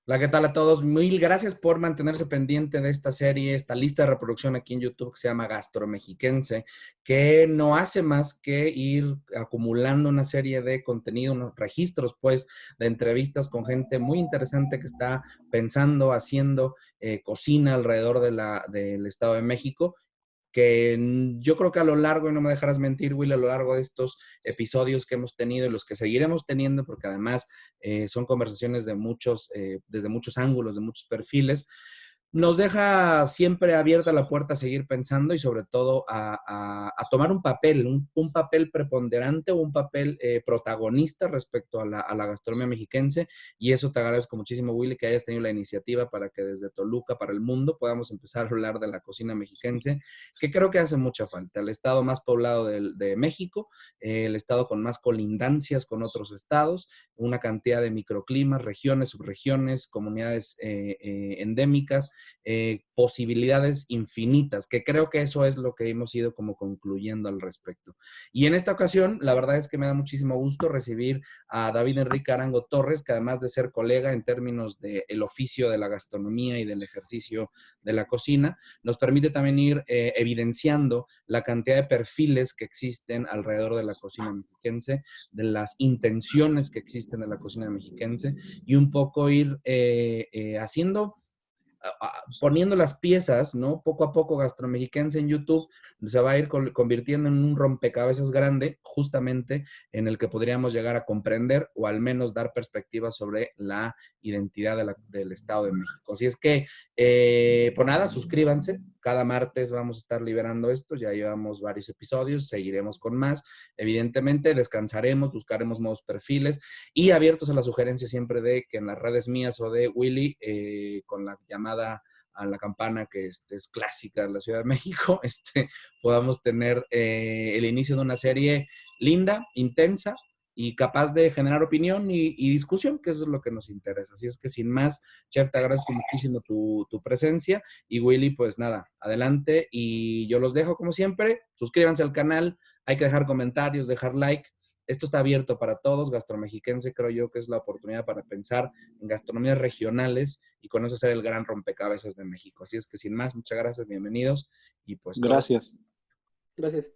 Hola, ¿qué tal a todos? Mil gracias por mantenerse pendiente de esta serie, esta lista de reproducción aquí en YouTube que se llama Gastromexiquense, que no hace más que ir acumulando una serie de contenido, unos registros, pues, de entrevistas con gente muy interesante que está pensando, haciendo cocina alrededor del Estado de México, que yo creo que a lo largo, y no me dejarás mentir, Will, a lo largo de estos episodios que hemos tenido y los que seguiremos teniendo, porque además son conversaciones de desde muchos ángulos, de muchos perfiles, nos deja siempre abierta la puerta a seguir pensando y sobre todo a tomar un papel, un papel preponderante o un papel protagonista respecto a la gastronomía mexiquense. Y eso te agradezco muchísimo, Willy, que hayas tenido la iniciativa para que desde Toluca para el mundo podamos empezar a hablar de la cocina mexiquense, que creo que hace mucha falta. El estado más poblado de México, el estado con más colindancias con otros estados, una cantidad de microclimas, regiones, subregiones, comunidades endémicas, posibilidades infinitas, que creo que eso es lo que hemos ido como concluyendo al respecto. Y en esta ocasión, la verdad es que me da muchísimo gusto recibir a David Enrique Arango Torres, que además de ser colega en términos del oficio de la gastronomía y del ejercicio de la cocina, nos permite también ir evidenciando la cantidad de perfiles que existen alrededor de la cocina mexiquense, de las intenciones que existen de la cocina mexiquense y un poco ir haciendo poniendo las piezas, ¿no? Poco a poco Gastromexiquense en YouTube se va a ir convirtiendo en un rompecabezas grande, justamente en el que podríamos llegar a comprender o al menos dar perspectivas sobre la identidad del Estado de México. Así es que, pues nada, suscríbanse. Cada martes vamos a estar liberando esto. Ya llevamos varios episodios, seguiremos con más. Evidentemente, descansaremos, buscaremos nuevos perfiles y abiertos a la sugerencia siempre de que en las redes mías o de Willy, con la llamada a la campana que es clásica de la Ciudad de México, podamos tener el inicio de una serie linda, intensa y capaz de generar opinión y discusión, que eso es lo que nos interesa. Así es que sin más, Chef, te agradezco muchísimo tu presencia y Willy, pues nada, adelante y yo los dejo como siempre. Suscríbanse al canal, hay que dejar comentarios, dejar like. Esto está abierto para todos. Gastromexiquense creo yo que es la oportunidad para pensar en gastronomías regionales y con eso ser el gran rompecabezas de México. Así es que sin más, muchas gracias, bienvenidos y pues todo. Gracias. Gracias.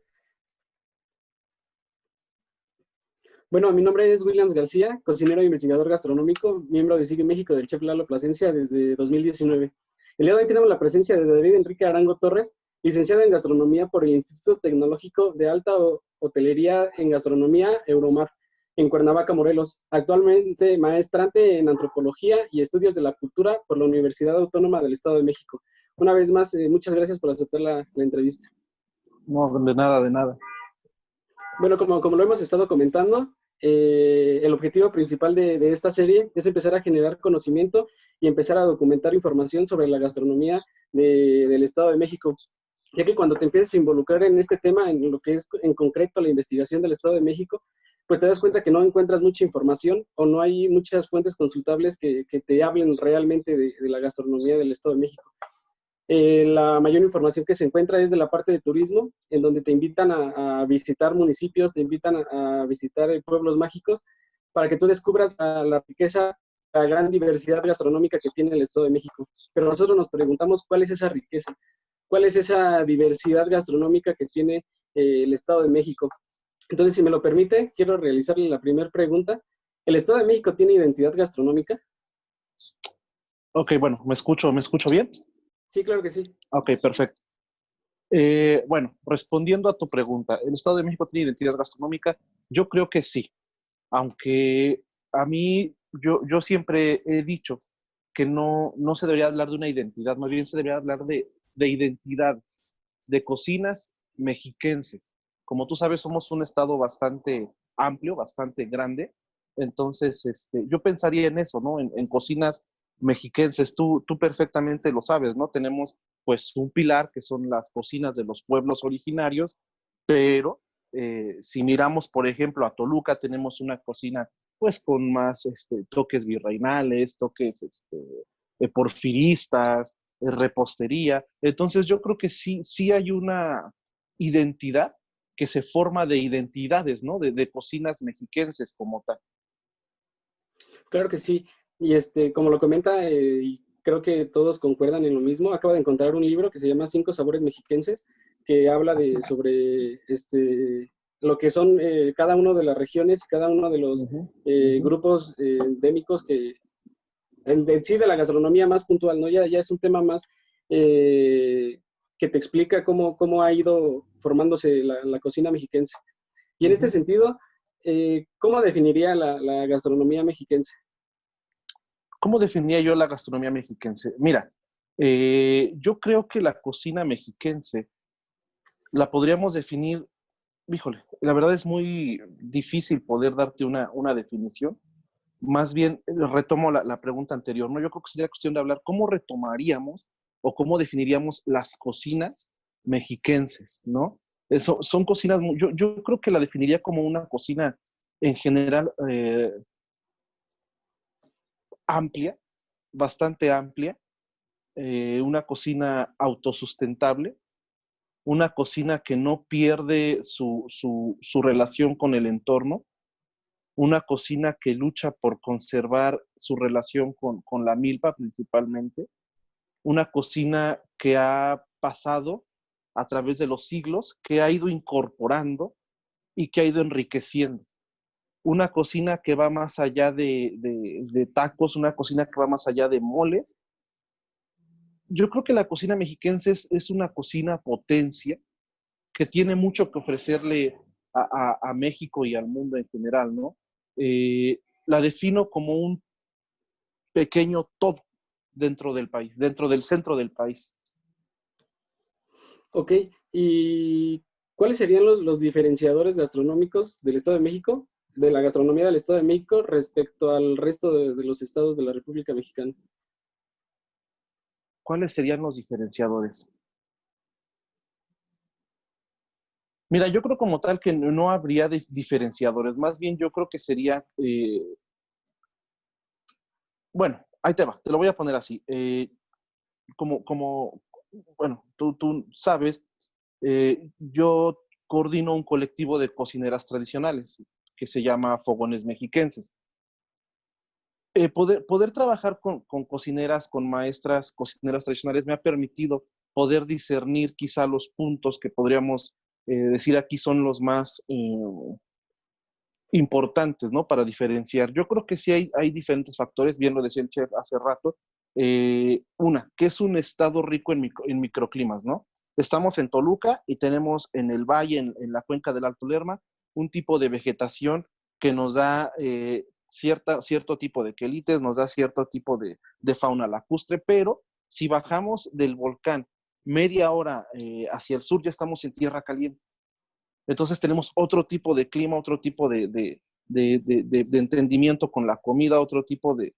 Bueno, mi nombre es Williams García, cocinero e investigador gastronómico, miembro de Sigue México del Chef Lalo Plasencia desde 2019. El día de hoy tenemos la presencia de David Enrique Arango Torres, licenciado en Gastronomía por el Instituto Tecnológico de Alta Hotelería en Gastronomía, Euromar, en Cuernavaca, Morelos. Actualmente maestrante en Antropología y Estudios de la Cultura por la Universidad Autónoma del Estado de México. Una vez más, muchas gracias por aceptar la entrevista. No, de nada, de nada. Bueno, como lo hemos estado comentando, el objetivo principal de esta serie es empezar a generar conocimiento y empezar a documentar información sobre la gastronomía del Estado de México, ya que cuando te empiezas a involucrar en este tema, en lo que es en concreto la investigación del Estado de México, pues te das cuenta que no encuentras mucha información o no hay muchas fuentes consultables que te hablen realmente de la gastronomía del Estado de México. La mayor información que se encuentra es de la parte de turismo, en donde te invitan a visitar municipios, te invitan a visitar pueblos mágicos, para que tú descubras la riqueza, la gran diversidad gastronómica que tiene el Estado de México. Pero nosotros nos preguntamos cuál es esa riqueza, cuál es esa diversidad gastronómica que tiene el Estado de México. Entonces, si me lo permite, quiero realizarle la primera pregunta. ¿El Estado de México tiene identidad gastronómica? Ok, bueno, ¿me escucho bien? Sí, claro que sí. Ok, perfecto. Bueno, respondiendo a tu pregunta, ¿el Estado de México tiene identidad gastronómica? Yo creo que sí, aunque a mí, yo siempre he dicho que no se debería hablar de una identidad, más bien se debería hablar de identidades, de cocinas mexiquenses. Como tú sabes, somos un estado bastante amplio, bastante grande, entonces yo pensaría en eso, ¿no? En cocinas mexiquenses, tú perfectamente lo sabes, ¿no? Tenemos pues un pilar que son las cocinas de los pueblos originarios, pero si miramos, por ejemplo, a Toluca, tenemos una cocina pues con más toques virreinales, toques porfiristas, repostería. Entonces yo creo que sí hay una identidad que se forma de identidades, ¿no? De cocinas mexiquenses como tal. Claro que sí. Y como lo comenta, y creo que todos concuerdan en lo mismo, acabo de encontrar un libro que se llama Cinco sabores mexiquenses, que habla sobre lo que son cada uno de las regiones, cada uno de los Ujú, ujú. grupos endémicos que en sí de la gastronomía más puntual, ¿no? Ya es un tema más que te explica cómo ha ido formándose la cocina mexiquense. Y en este Ujú. sentido, ¿cómo definiría la gastronomía mexiquense? ¿Cómo definiría yo la gastronomía mexiquense? Mira, yo creo que la cocina mexiquense la podríamos definir, híjole, la verdad es muy difícil poder darte una definición. Más bien, retomo la pregunta anterior, ¿no? Yo creo que sería cuestión de hablar cómo retomaríamos o cómo definiríamos las cocinas mexiquenses, ¿no? Eso, son cocinas, yo creo que la definiría como una cocina en general amplia, bastante amplia, una cocina autosustentable, una cocina que no pierde su relación con el entorno, una cocina que lucha por conservar su relación con la milpa principalmente, una cocina que ha pasado a través de los siglos, que ha ido incorporando y que ha ido enriqueciendo. Una cocina que va más allá de tacos, una cocina que va más allá de moles. Yo creo que la cocina mexiquense es una cocina potencia que tiene mucho que ofrecerle a México y al mundo en general, ¿no? La defino como un pequeño todo dentro del país, dentro del centro del país. Ok, ¿y cuáles serían los diferenciadores gastronómicos del Estado de México, de la gastronomía del Estado de México respecto al resto de los estados de la República Mexicana? ¿Cuáles serían los diferenciadores? Mira, yo creo como tal que no habría diferenciadores, más bien yo creo que sería, bueno, ahí te va, te lo voy a poner así. Como, bueno, tú sabes, yo coordino un colectivo de cocineras tradicionales que se llama Fogones Mexiquenses. Poder trabajar con cocineras, con maestras, cocineras tradicionales me ha permitido poder discernir quizá los puntos que podríamos decir aquí son los más importantes, ¿no? Para diferenciar. Yo creo que sí hay diferentes factores, bien lo decía el chef hace rato. Una, que es un estado rico en microclimas, ¿no? Estamos en Toluca y tenemos en el valle, en la cuenca del Alto Lerma, un tipo de vegetación que nos da cierto tipo de quelites, nos da cierto tipo de fauna lacustre, pero si bajamos del volcán media hora hacia el sur, ya estamos en tierra caliente. Entonces tenemos otro tipo de clima, otro tipo de entendimiento con la comida, otro tipo de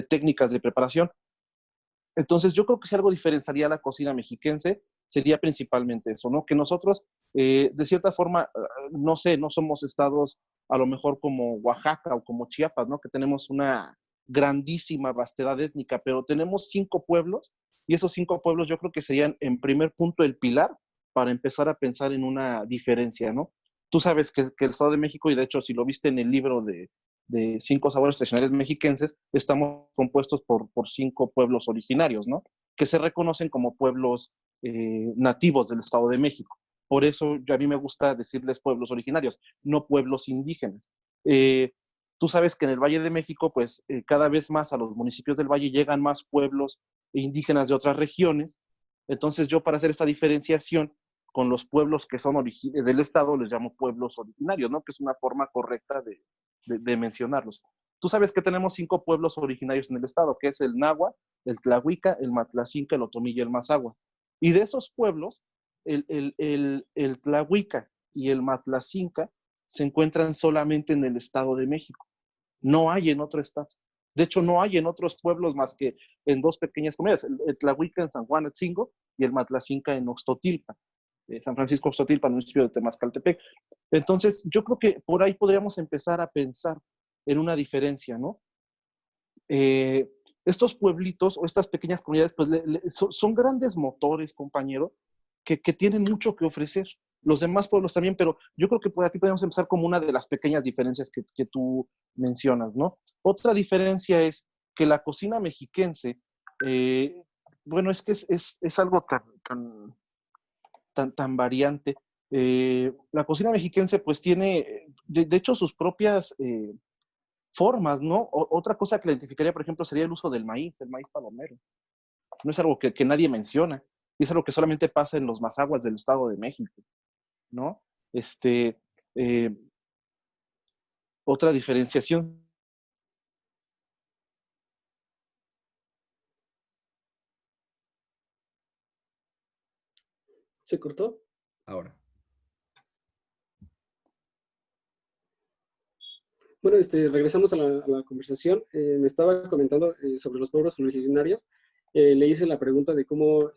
técnicas de preparación. Entonces yo creo que si algo diferenciaría a la cocina mexiquense sería principalmente eso, ¿no? Que nosotros, de cierta forma, no sé, no somos estados a lo mejor como Oaxaca o como Chiapas, ¿no? Que tenemos una grandísima vastedad étnica, pero tenemos 5 pueblos y esos 5 pueblos yo creo que serían en primer punto el pilar para empezar a pensar en una diferencia, ¿no? Tú sabes que el Estado de México, y de hecho si lo viste en el libro de 5 sabores tradicionales mexiquenses, estamos compuestos por 5 pueblos originarios, ¿no? Que se reconocen como pueblos nativos del Estado de México. Por eso a mí me gusta decirles pueblos originarios, no pueblos indígenas. Eh, Tú sabes que en el Valle de México, pues cada vez más a los municipios del Valle llegan más pueblos indígenas de otras regiones. Entonces yo para hacer esta diferenciación con los pueblos que son del Estado les llamo pueblos originarios, ¿no? Que es una forma correcta de mencionarlos. Tú sabes que tenemos 5 pueblos originarios en el estado, que es el Nahua, el Tlahuica, el Matlacinca, el Otomí y el Mazahua. Y de esos pueblos, el Tlahuica y el Matlacinca se encuentran solamente en el Estado de México. No hay en otro estado. De hecho, no hay en otros pueblos más que en 2 pequeñas comunidades, el Tlahuica en San Juan Atzingo y el Matlacinca en Oxtotilpa, San Francisco Oxtotilpa, municipio de Temascaltepec. Entonces, yo creo que por ahí podríamos empezar a pensar en una diferencia, ¿no? Eh, Estos pueblitos o estas pequeñas comunidades, pues son grandes motores, compañero, que tienen mucho que ofrecer. los demás pueblos también, pero yo creo que por aquí podemos empezar como una de las pequeñas diferencias que tú mencionas, ¿no? Otra diferencia es que la cocina mexiquense, bueno, es que es algo tan variante. La cocina mexiquense pues tiene, de hecho, sus propias formas, ¿no? Otra cosa que la identificaría, por ejemplo, sería el uso del maíz, el maíz palomero. No es algo que nadie menciona, y es algo que solamente pasa en los mazahuas del Estado de México, ¿no? Este, eh, otra diferenciación. ¿Se cortó? Ahora. Bueno, regresamos a la conversación. Me estaba comentando sobre los pueblos originarios. Le hice la pregunta de cómo,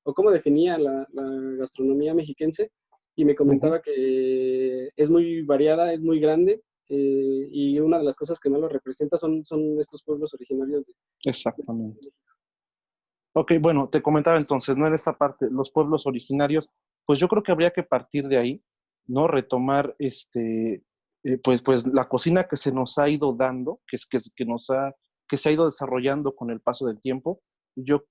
o cómo definía la gastronomía mexiquense y me comentaba que es muy variada, es muy grande y una de las cosas que más lo representa son estos pueblos originarios. Exactamente. Ok, bueno, te comentaba entonces, ¿no? En esta parte, los pueblos originarios, pues yo creo que habría que partir de ahí, ¿no? Retomar, pues la cocina que se nos ha ido dando, que se ha ido desarrollando con el paso del tiempo. Yo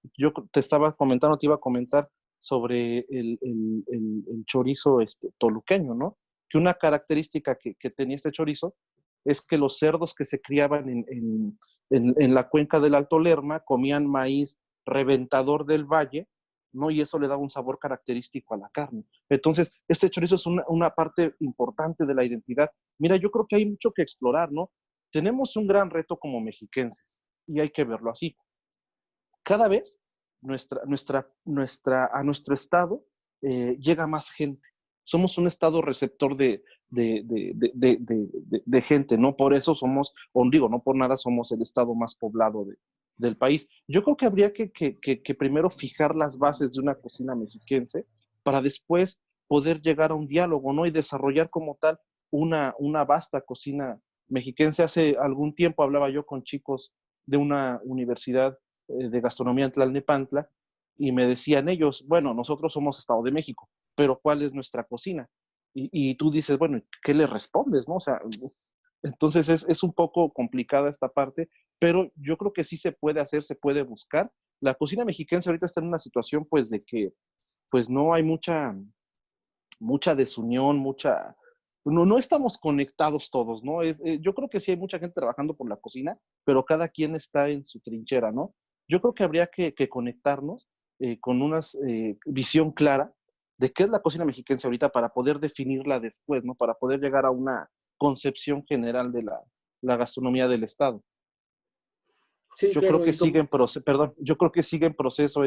te estaba comentando, te iba a comentar sobre el chorizo toluqueño, ¿no? Que una característica que tenía este chorizo es que los cerdos que se criaban en la cuenca del Alto Lerma comían maíz reventador del valle, ¿no? Y eso le da un sabor característico a la carne. Entonces, este chorizo es una parte importante de la identidad. Mira, yo creo que hay mucho que explorar, ¿no? Tenemos un gran reto como mexiquenses y hay que verlo así. Cada vez a nuestro estado llega más gente. Somos un estado receptor de gente, ¿no? Por eso somos, o digo, no por nada somos el estado más poblado del país. Yo creo que habría que primero fijar las bases de una cocina mexiquense para después poder llegar a un diálogo, ¿no? Y desarrollar como tal una vasta cocina mexiquense. Hace algún tiempo hablaba yo con chicos de una universidad de gastronomía en Tlalnepantla y me decían ellos, bueno, nosotros somos Estado de México, pero ¿cuál es nuestra cocina? Y tú dices, bueno, ¿qué le respondes, no? O sea, entonces es un poco complicada esta parte, pero yo creo que sí se puede hacer, se puede buscar. La cocina mexiquense ahorita está en una situación pues de que pues no hay mucha desunión, no estamos conectados todos, ¿no? Yo creo que sí hay mucha gente trabajando por la cocina, pero cada quien está en su trinchera, ¿no? Yo creo que habría que conectarnos con una visión clara de qué es la cocina mexiquense ahorita para poder definirla después, ¿no? Para poder llegar a una concepción general de la gastronomía del Estado. Sí, Yo creo claro, que sigue en proceso, perdón, yo creo que sigue en proceso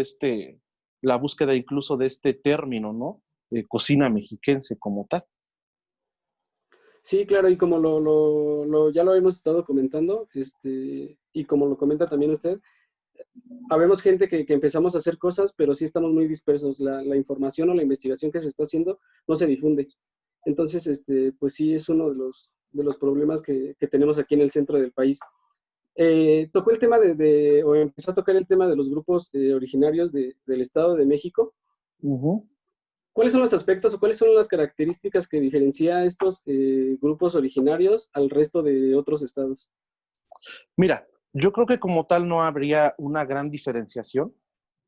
la búsqueda incluso de este término, ¿no? Cocina mexiquense como tal. sí, claro, y como ya lo hemos estado comentando, y como lo comenta también usted, habemos gente que empezamos a hacer cosas, pero sí estamos muy dispersos. La información o la investigación que se está haciendo no se difunde. Entonces, pues sí, es uno de los problemas que tenemos aquí en el centro del país. Tocó el tema o empezó a tocar el tema de los grupos originarios del Estado de México. ¿Cuáles son los aspectos o cuáles son las características que diferencia a estos grupos originarios al resto de otros estados? Mira, yo creo que como tal no habría una gran diferenciación.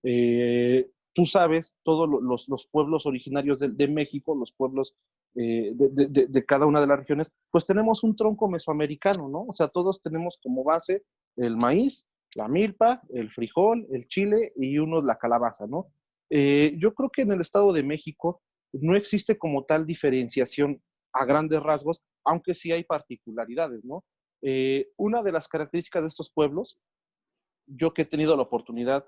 Tú sabes, todos los pueblos originarios de México, los pueblos de cada una de las regiones, pues tenemos un tronco mesoamericano, ¿no? O sea, todos tenemos como base el maíz, la milpa, el frijol, el chile y unos la calabaza, ¿no? Yo creo que en el Estado de México no existe como tal diferenciación a grandes rasgos, aunque sí hay particularidades, ¿no? Una de las características de estos pueblos, yo que he tenido la oportunidad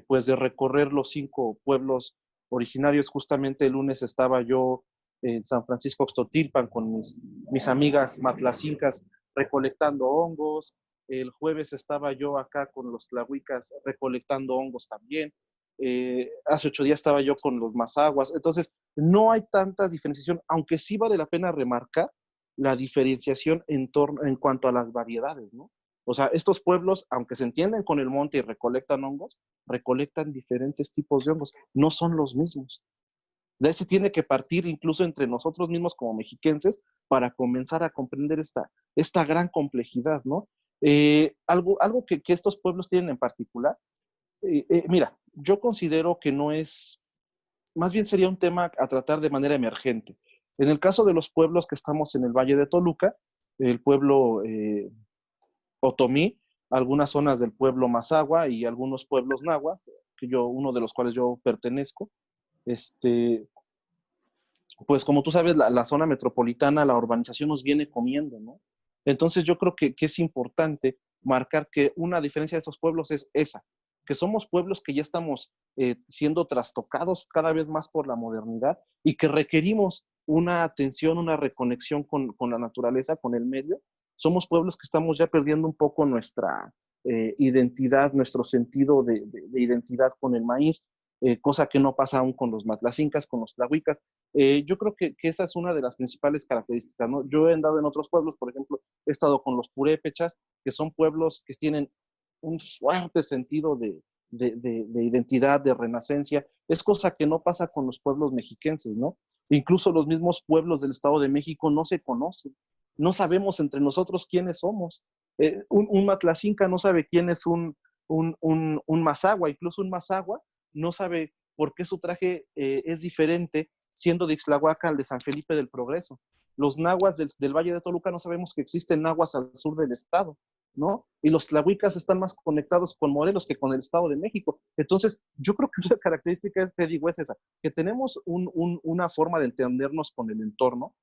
pues de recorrer los 5 pueblos originarios, justamente el lunes estaba yo en San Francisco Oxtotilpan con mis amigas matlacincas recolectando hongos, el jueves estaba yo acá con los tlahuicas recolectando hongos también, hace 8 días estaba yo con los mazaguas, entonces no hay tanta diferenciación, aunque sí vale la pena remarcar la diferenciación en cuanto a las variedades, ¿no? O sea, estos pueblos, aunque se entienden con el monte y recolectan hongos, recolectan diferentes tipos de hongos, no son los mismos. De ahí se tiene que partir incluso entre nosotros mismos como mexiquenses para comenzar a comprender esta gran complejidad, ¿no? Algo que estos pueblos tienen en particular, mira, yo considero que no es, más bien sería un tema a tratar de manera emergente. En el caso de los pueblos que estamos en el Valle de Toluca, el pueblo Otomí, algunas zonas del pueblo Mazahua y algunos pueblos nahuas, uno de los cuales yo pertenezco, este, pues como tú sabes, la zona metropolitana, la urbanización nos viene comiendo, ¿no? Entonces yo creo que es importante marcar que una diferencia de estos pueblos es esa, que somos pueblos que ya estamos siendo trastocados cada vez más por la modernidad y que requerimos una atención, una reconexión con la naturaleza, con el medio. Somos pueblos que estamos ya perdiendo un poco nuestra identidad, nuestro sentido de identidad con el maíz, cosa que no pasa aún con los matlacincas, con los tlahuicas. Yo creo que esa es una de las principales características, ¿no? Yo he andado en otros pueblos, por ejemplo, he estado con los purépechas, que son pueblos que tienen un fuerte sentido de identidad, de renacencia. Es cosa que no pasa con los pueblos mexiquenses, ¿no? Incluso los mismos pueblos del Estado de México no se conocen. No sabemos entre nosotros quiénes somos. Un matlacinca no sabe quién es un mazahua, incluso un mazahua no sabe por qué su traje es diferente siendo de Ixtlahuaca al de San Felipe del Progreso. Los nahuas del Valle de Toluca no sabemos que existen nahuas al sur del estado, ¿no? Y los tlahuicas están más conectados con Morelos que con el Estado de México. Entonces, yo creo que una característica te digo, es esa, que tenemos una forma de entendernos con el entorno,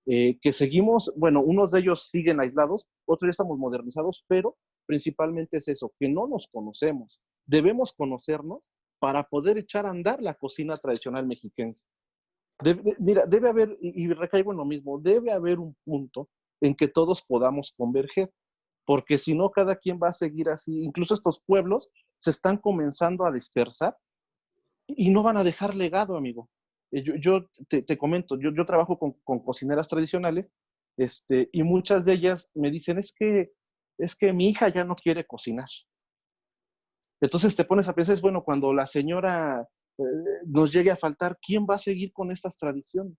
que seguimos, bueno, unos de ellos siguen aislados, otros ya estamos modernizados, pero principalmente es eso, que no nos conocemos. Debemos conocernos para poder echar a andar la cocina tradicional mexiquense. Mira, debe haber, y recaigo en lo mismo, debe haber un punto en que todos podamos converger, porque si no, cada quien va a seguir así. Incluso estos pueblos se están comenzando a dispersar y no van a dejar legado, amigo. Yo te comento, yo trabajo con cocineras tradicionales, y muchas de ellas me dicen, es que mi hija ya no quiere cocinar. Entonces te pones a pensar, es bueno, cuando la señora eh, nos llegue a faltar, ¿quién va a seguir con estas tradiciones?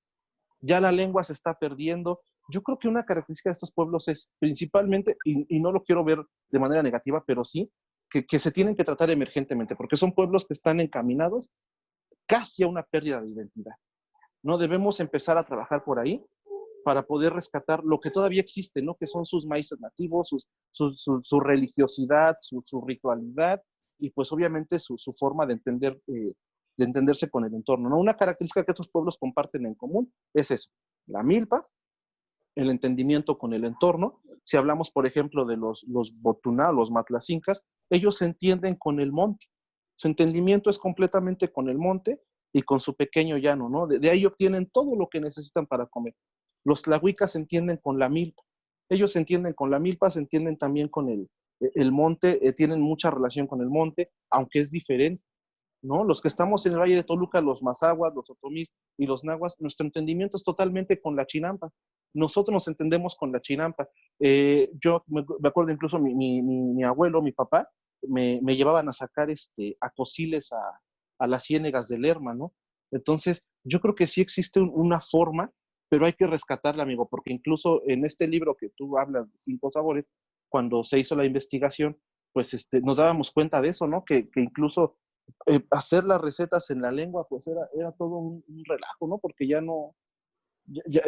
Ya la lengua se está perdiendo. Yo creo que una característica de estos pueblos es principalmente, y no lo quiero ver de manera negativa, pero sí, que se tienen que tratar emergentemente, porque son pueblos que están encaminados casi a una pérdida de identidad. No debemos empezar a trabajar por ahí para poder rescatar lo que todavía existe, ¿no? Que son sus maíces nativos, su religiosidad, su ritualidad y pues obviamente su forma de entenderse con el entorno, ¿no? Una característica que estos pueblos comparten en común es eso, la milpa, el entendimiento con el entorno. Si hablamos, por ejemplo, de los botuná, los matlacincas, ellos se entienden con el monte. Su entendimiento es completamente con el monte y con su pequeño llano, ¿no? De ahí obtienen todo lo que necesitan para comer. Los tlahuicas se entienden con la milpa. Ellos se entienden con la milpa, se entienden también con el monte, tienen mucha relación con el monte, aunque es diferente, ¿no? Los que estamos en el Valle de Toluca, los mazahuas, los otomís y los nahuas, nuestro entendimiento es totalmente con la chinampa. Nosotros nos entendemos con la chinampa. Yo me acuerdo incluso mi abuelo, mi papá, me llevaban a sacar a cociles a las ciénegas del Lerma, ¿no? Entonces, yo creo que sí existe una forma, pero hay que rescatarla, amigo, porque incluso en este libro que tú hablas, de Cinco Sabores, cuando se hizo la investigación, pues nos dábamos cuenta de eso, ¿no? Que incluso hacer las recetas en la lengua, pues era todo un relajo, ¿no? Porque ya no,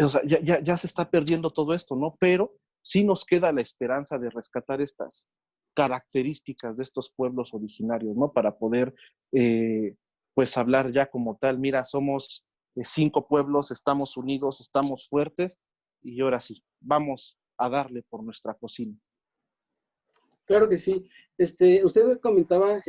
o sea, ya se está perdiendo todo esto, ¿no? Pero sí nos queda la esperanza de rescatar estas características de estos pueblos originarios, ¿no? Para poder, pues, hablar ya como tal, mira, somos 5 pueblos, estamos unidos, estamos fuertes, y ahora sí, vamos a darle por nuestra cocina. Claro que sí. Usted comentaba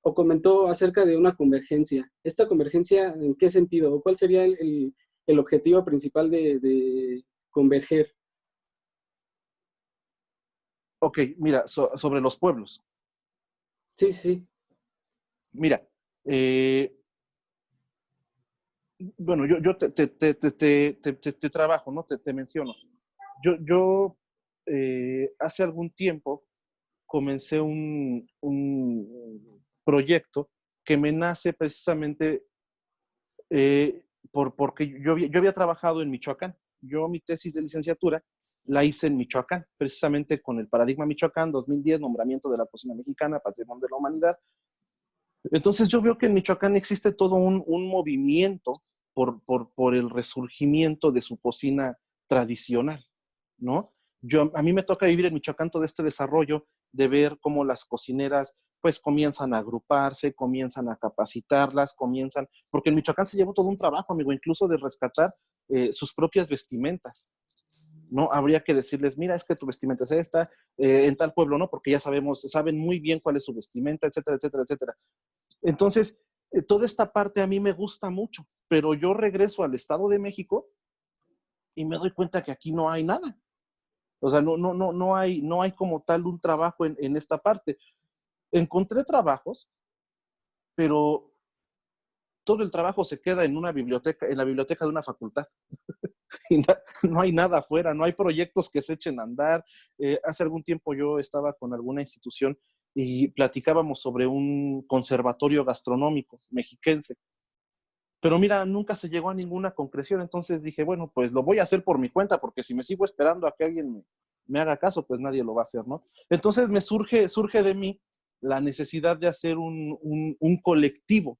o comentó acerca de una convergencia. ¿Esta convergencia en qué sentido? ¿O cuál sería el objetivo principal de converger? Ok, mira, sobre los pueblos. Sí, sí. Mira, bueno, yo te trabajo, ¿no? Te menciono. Yo hace algún tiempo comencé un proyecto que me nace precisamente porque yo había trabajado en Michoacán. Yo mi tesis de licenciatura la hice en Michoacán, precisamente con el Paradigma Michoacán 2010, nombramiento de la cocina mexicana, patrimonio de la humanidad. Entonces yo veo que en Michoacán existe todo un movimiento por el resurgimiento de su cocina tradicional, ¿no? A mí me toca vivir en Michoacán todo este desarrollo de ver cómo las cocineras pues comienzan a agruparse, comienzan a capacitarlas, porque en Michoacán se llevó todo un trabajo, amigo, incluso de rescatar sus propias vestimentas, ¿no? Habría que decirles, mira, es que tu vestimenta es esta, en tal pueblo no, porque ya saben muy bien cuál es su vestimenta, etcétera, etcétera, etcétera. Entonces, toda esta parte a mí me gusta mucho, pero yo regreso al Estado de México y me doy cuenta que aquí no hay nada. O sea, no hay como tal un trabajo en esta parte. Encontré trabajos, pero todo el trabajo se queda en una biblioteca, en la biblioteca de una facultad. Y no hay nada afuera, no hay proyectos que se echen a andar. Hace algún tiempo yo estaba con alguna institución y platicábamos sobre un conservatorio gastronómico mexiquense. Pero mira, nunca se llegó a ninguna concreción, entonces dije, bueno, pues lo voy a hacer por mi cuenta, porque si me sigo esperando a que alguien me haga caso, pues nadie lo va a hacer, ¿no? Entonces surge de mí la necesidad de hacer un colectivo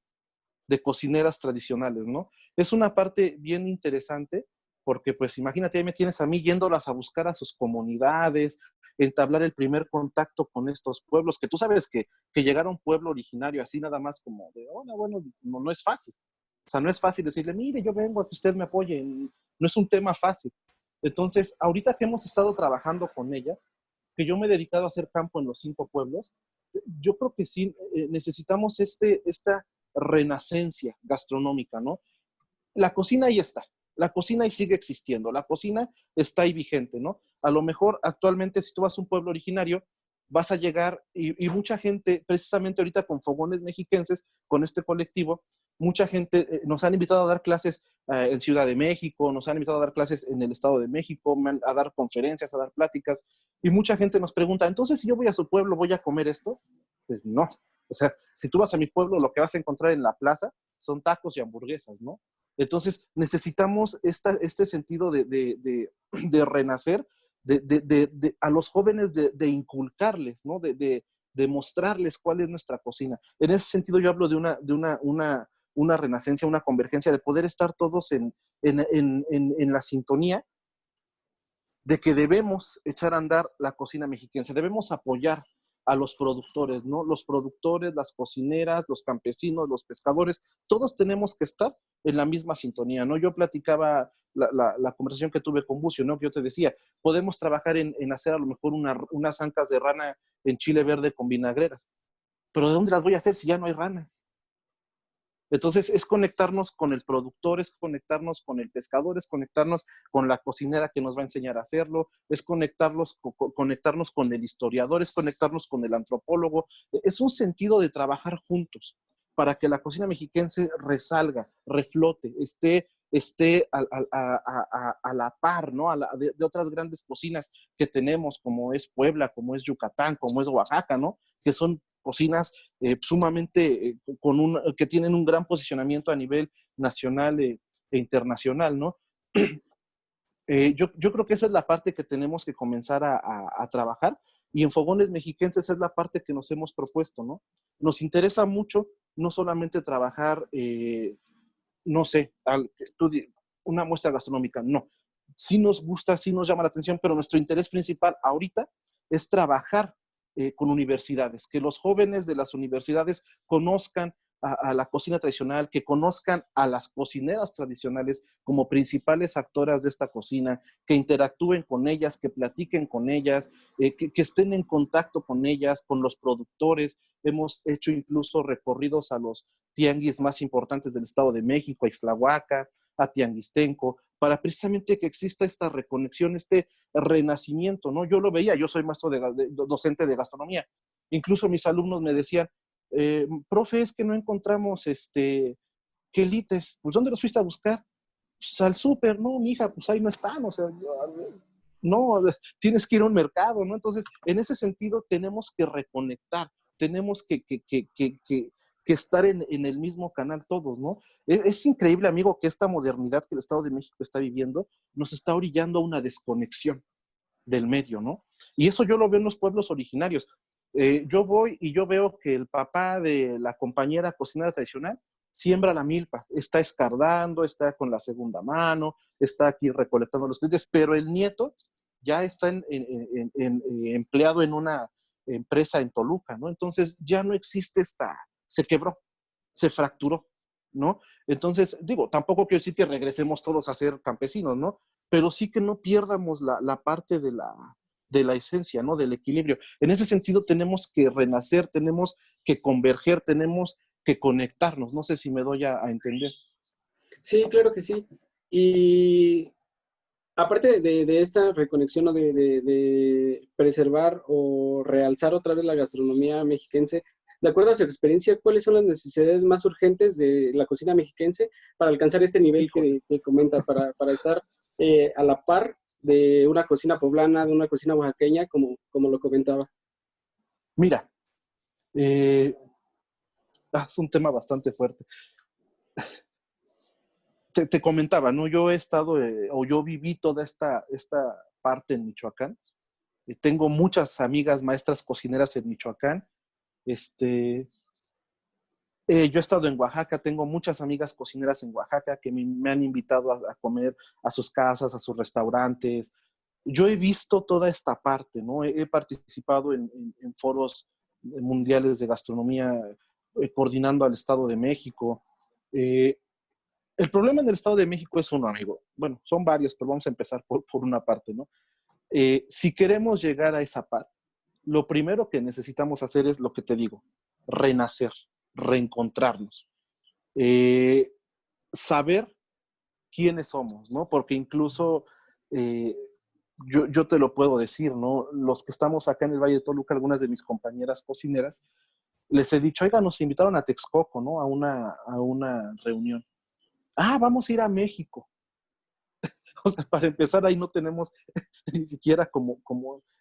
de cocineras tradicionales, ¿no? Es una parte bien interesante, porque pues imagínate, ahí me tienes a mí yéndolas a buscar a sus comunidades, entablar el primer contacto con estos pueblos, que tú sabes que llegar a un pueblo originario así nada más como de, hola, bueno, no es fácil. O sea, no es fácil decirle, mire, yo vengo a que usted me apoye. No es un tema fácil. Entonces, ahorita que hemos estado trabajando con ellas, que yo me he dedicado a hacer campo en los 5 pueblos, yo creo que sí necesitamos esta renacencia gastronómica, ¿no? La cocina ahí está, la cocina ahí sigue existiendo, la cocina está ahí vigente, ¿no? A lo mejor actualmente si tú vas a un pueblo originario, vas a llegar y mucha gente, precisamente ahorita con Fogones Mexiquenses, con este colectivo, mucha gente nos han invitado a dar clases en Ciudad de México, nos han invitado a dar clases en el Estado de México, a dar conferencias, a dar pláticas, y mucha gente nos pregunta, entonces si yo voy a su pueblo, ¿voy a comer esto? Pues no. O sea, si tú vas a mi pueblo, lo que vas a encontrar en la plaza son tacos y hamburguesas, ¿no? Entonces, necesitamos este sentido de renacer, a los jóvenes de inculcarles, ¿no? De mostrarles cuál es nuestra cocina. En ese sentido, yo hablo de una renacencia, una convergencia, de poder estar todos en la sintonía de que debemos echar a andar la cocina mexiquense, debemos apoyar a los productores, ¿no? Los productores, las cocineras, los campesinos, los pescadores, todos tenemos que estar en la misma sintonía, ¿no? Yo platicaba la conversación que tuve con Bucio, ¿no? Que yo te decía, podemos trabajar en hacer a lo mejor unas ancas de rana en chile verde con vinagreras, pero ¿de dónde las voy a hacer si ya no hay ranas? Entonces es conectarnos con el productor, es conectarnos con el pescador, es conectarnos con la cocinera que nos va a enseñar a hacerlo, es conectarnos con el historiador, es conectarnos con el antropólogo. Es un sentido de trabajar juntos para que la cocina mexiquense resalga, reflote, esté a la par, ¿no? De otras grandes cocinas que tenemos, como es Puebla, como es Yucatán, como es Oaxaca, ¿no? Que son cocinas sumamente que tienen un gran posicionamiento a nivel nacional e internacional, ¿no? Yo creo que esa es la parte que tenemos que comenzar a trabajar, y en Fogones Mexiquenses es la parte que nos hemos propuesto, ¿no? Nos interesa mucho no solamente trabajar, no sé, una muestra gastronómica, no. Sí nos gusta, sí nos llama la atención, pero nuestro interés principal ahorita es trabajar con universidades, que los jóvenes de las universidades conozcan a la cocina tradicional, que conozcan a las cocineras tradicionales como principales actoras de esta cocina, que interactúen con ellas, que platiquen con ellas, que estén en contacto con ellas, con los productores. Hemos hecho incluso recorridos a los tianguis más importantes del Estado de México, a Ixtlahuaca, a Tianguistenco, para precisamente que exista esta reconexión, este renacimiento, ¿no? Yo lo veía, yo soy maestro docente de gastronomía. Incluso mis alumnos me decían, profe, es que no encontramos quelites. Pues, ¿dónde los fuiste a buscar? Pues al súper, no, mija, pues ahí no están, o sea, no, tienes que ir a un mercado, ¿no? Entonces, en ese sentido, tenemos que reconectar, tenemos que que estar en el mismo canal todos, ¿no? Es increíble, amigo, que esta modernidad que el Estado de México está viviendo nos está orillando a una desconexión del medio, ¿no? Y eso yo lo veo en los pueblos originarios. Yo voy y yo veo que el papá de la compañera cocinera tradicional siembra la milpa, está escardando, está con la segunda mano, está aquí recolectando los clientes, pero el nieto ya está empleado en una empresa en Toluca, ¿no? Entonces ya no existe se quebró, se fracturó, ¿no? Entonces, digo, tampoco quiero decir que regresemos todos a ser campesinos, ¿no? Pero sí que no pierdamos la parte de la esencia, ¿no? Del equilibrio. En ese sentido tenemos que renacer, tenemos que converger, tenemos que conectarnos. No sé si me doy a entender. Sí, claro que sí. Y aparte de esta reconexión o de preservar o realzar otra vez la gastronomía mexiquense, de acuerdo a su experiencia, ¿cuáles son las necesidades más urgentes de la cocina mexiquense para alcanzar este nivel que comenta, para estar a la par de una cocina poblana, de una cocina oaxaqueña, como lo comentaba? Mira, es un tema bastante fuerte. Te comentaba, ¿no? Yo he estado, o yo viví toda esta parte en Michoacán. Tengo muchas amigas maestras cocineras en Michoacán. Yo he estado en Oaxaca, tengo muchas amigas cocineras en Oaxaca que me han invitado a comer a sus casas, a sus restaurantes. Yo he visto toda esta parte, ¿no? He participado en foros mundiales de gastronomía, coordinando al Estado de México. Eh, el problema en el Estado de México es uno, amigo. Bueno, son varios, pero vamos a empezar por una parte, ¿no? Si queremos llegar a esa parte, lo primero que necesitamos hacer es lo que te digo, renacer, reencontrarnos, eh, saber quiénes somos, ¿no? Porque incluso yo te lo puedo decir, ¿no? Los que estamos acá en el Valle de Toluca, algunas de mis compañeras cocineras, les he dicho, oiga, nos invitaron a Texcoco, ¿no? A una reunión. Ah, vamos a ir a México. O sea, para empezar, ahí no tenemos ni siquiera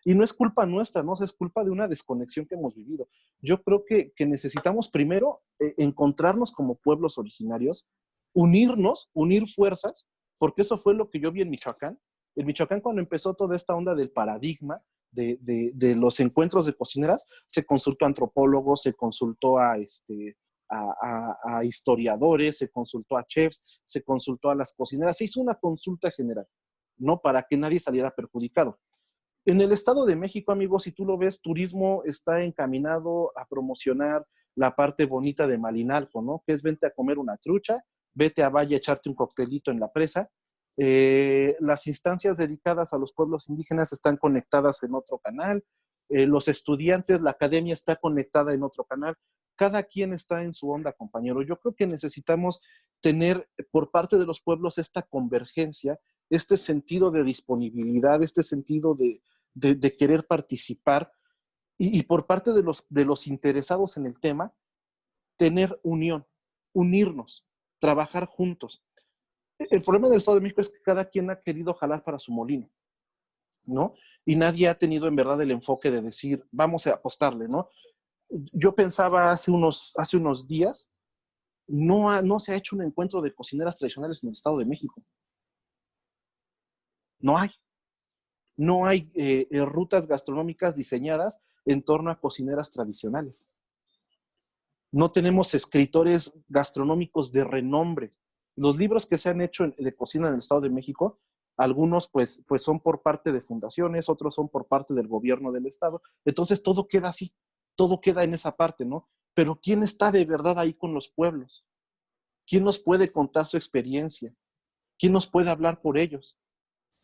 y no es culpa nuestra, ¿no? O sea, es culpa de una desconexión que hemos vivido. Yo creo que necesitamos primero encontrarnos como pueblos originarios, unirnos, unir fuerzas, porque eso fue lo que yo vi en Michoacán. En Michoacán, cuando empezó toda esta onda del paradigma de los encuentros de cocineras, se consultó a antropólogos, se consultó a historiadores, se consultó a chefs, se consultó a las cocineras, se hizo una consulta general, ¿no? Para que nadie saliera perjudicado. En el Estado de México, amigos, si tú lo ves, turismo está encaminado a promocionar la parte bonita de Malinalco, ¿no? Que es vente a comer una trucha, vete a Valle a echarte un coctelito en la presa. Las instancias dedicadas a los pueblos indígenas están conectadas en otro canal. Los estudiantes, la academia está conectada en otro canal. Cada quien está en su onda, compañero. Yo creo que necesitamos tener por parte de los pueblos esta convergencia, este sentido de disponibilidad, este sentido de querer participar y por parte de los interesados en el tema, tener unión, unirnos, trabajar juntos. El problema del Estado de México es que cada quien ha querido jalar para su molino, ¿no? Y nadie ha tenido en verdad el enfoque de decir, vamos a apostarle, ¿no? Yo pensaba hace unos días, no se ha hecho un encuentro de cocineras tradicionales en el Estado de México. No hay. No hay rutas gastronómicas diseñadas en torno a cocineras tradicionales. No tenemos escritores gastronómicos de renombre. Los libros que se han hecho de cocina en el Estado de México, algunos pues son por parte de fundaciones, otros son por parte del gobierno del Estado. Entonces todo queda así, todo queda en esa parte, ¿no? Pero ¿quién está de verdad ahí con los pueblos? ¿Quién nos puede contar su experiencia? ¿Quién nos puede hablar por ellos?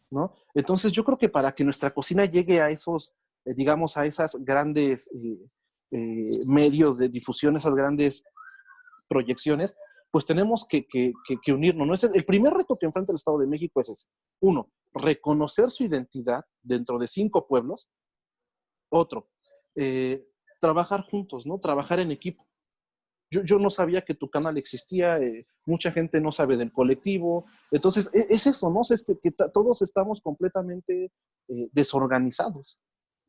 ¿No? Entonces yo creo que para que nuestra cocina llegue a esos, digamos, a esas grandes medios de difusión, esas grandes proyecciones, pues tenemos que unirnos, ¿no? El primer reto que enfrenta el Estado de México es ese. Uno, reconocer su identidad dentro de 5 pueblos. Otro, trabajar juntos, ¿no? Trabajar en equipo. Yo no sabía que tu canal existía, mucha gente no sabe del colectivo. Entonces, es eso, ¿no? Es que todos estamos completamente desorganizados,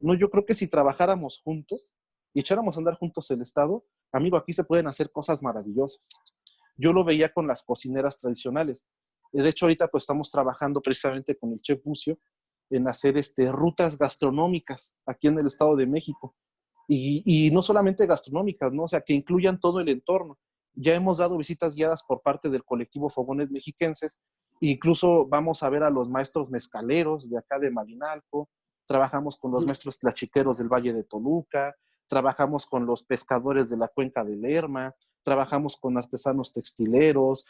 ¿no? Yo creo que si trabajáramos juntos y echáramos a andar juntos el Estado, amigo, aquí se pueden hacer cosas maravillosas. Yo lo veía con las cocineras tradicionales. De hecho, ahorita pues estamos trabajando precisamente con el chef Bucio en hacer rutas gastronómicas aquí en el Estado de México. Y no solamente gastronómicas, ¿no? O sea, que incluyan todo el entorno. Ya hemos dado visitas guiadas por parte del colectivo Fogones Mexiquenses. Incluso vamos a ver a los maestros mezcaleros de acá de Malinalco. Trabajamos con los maestros tlachiqueros del Valle de Toluca. Trabajamos con los pescadores de la cuenca del Lerma. Trabajamos con artesanos textileros.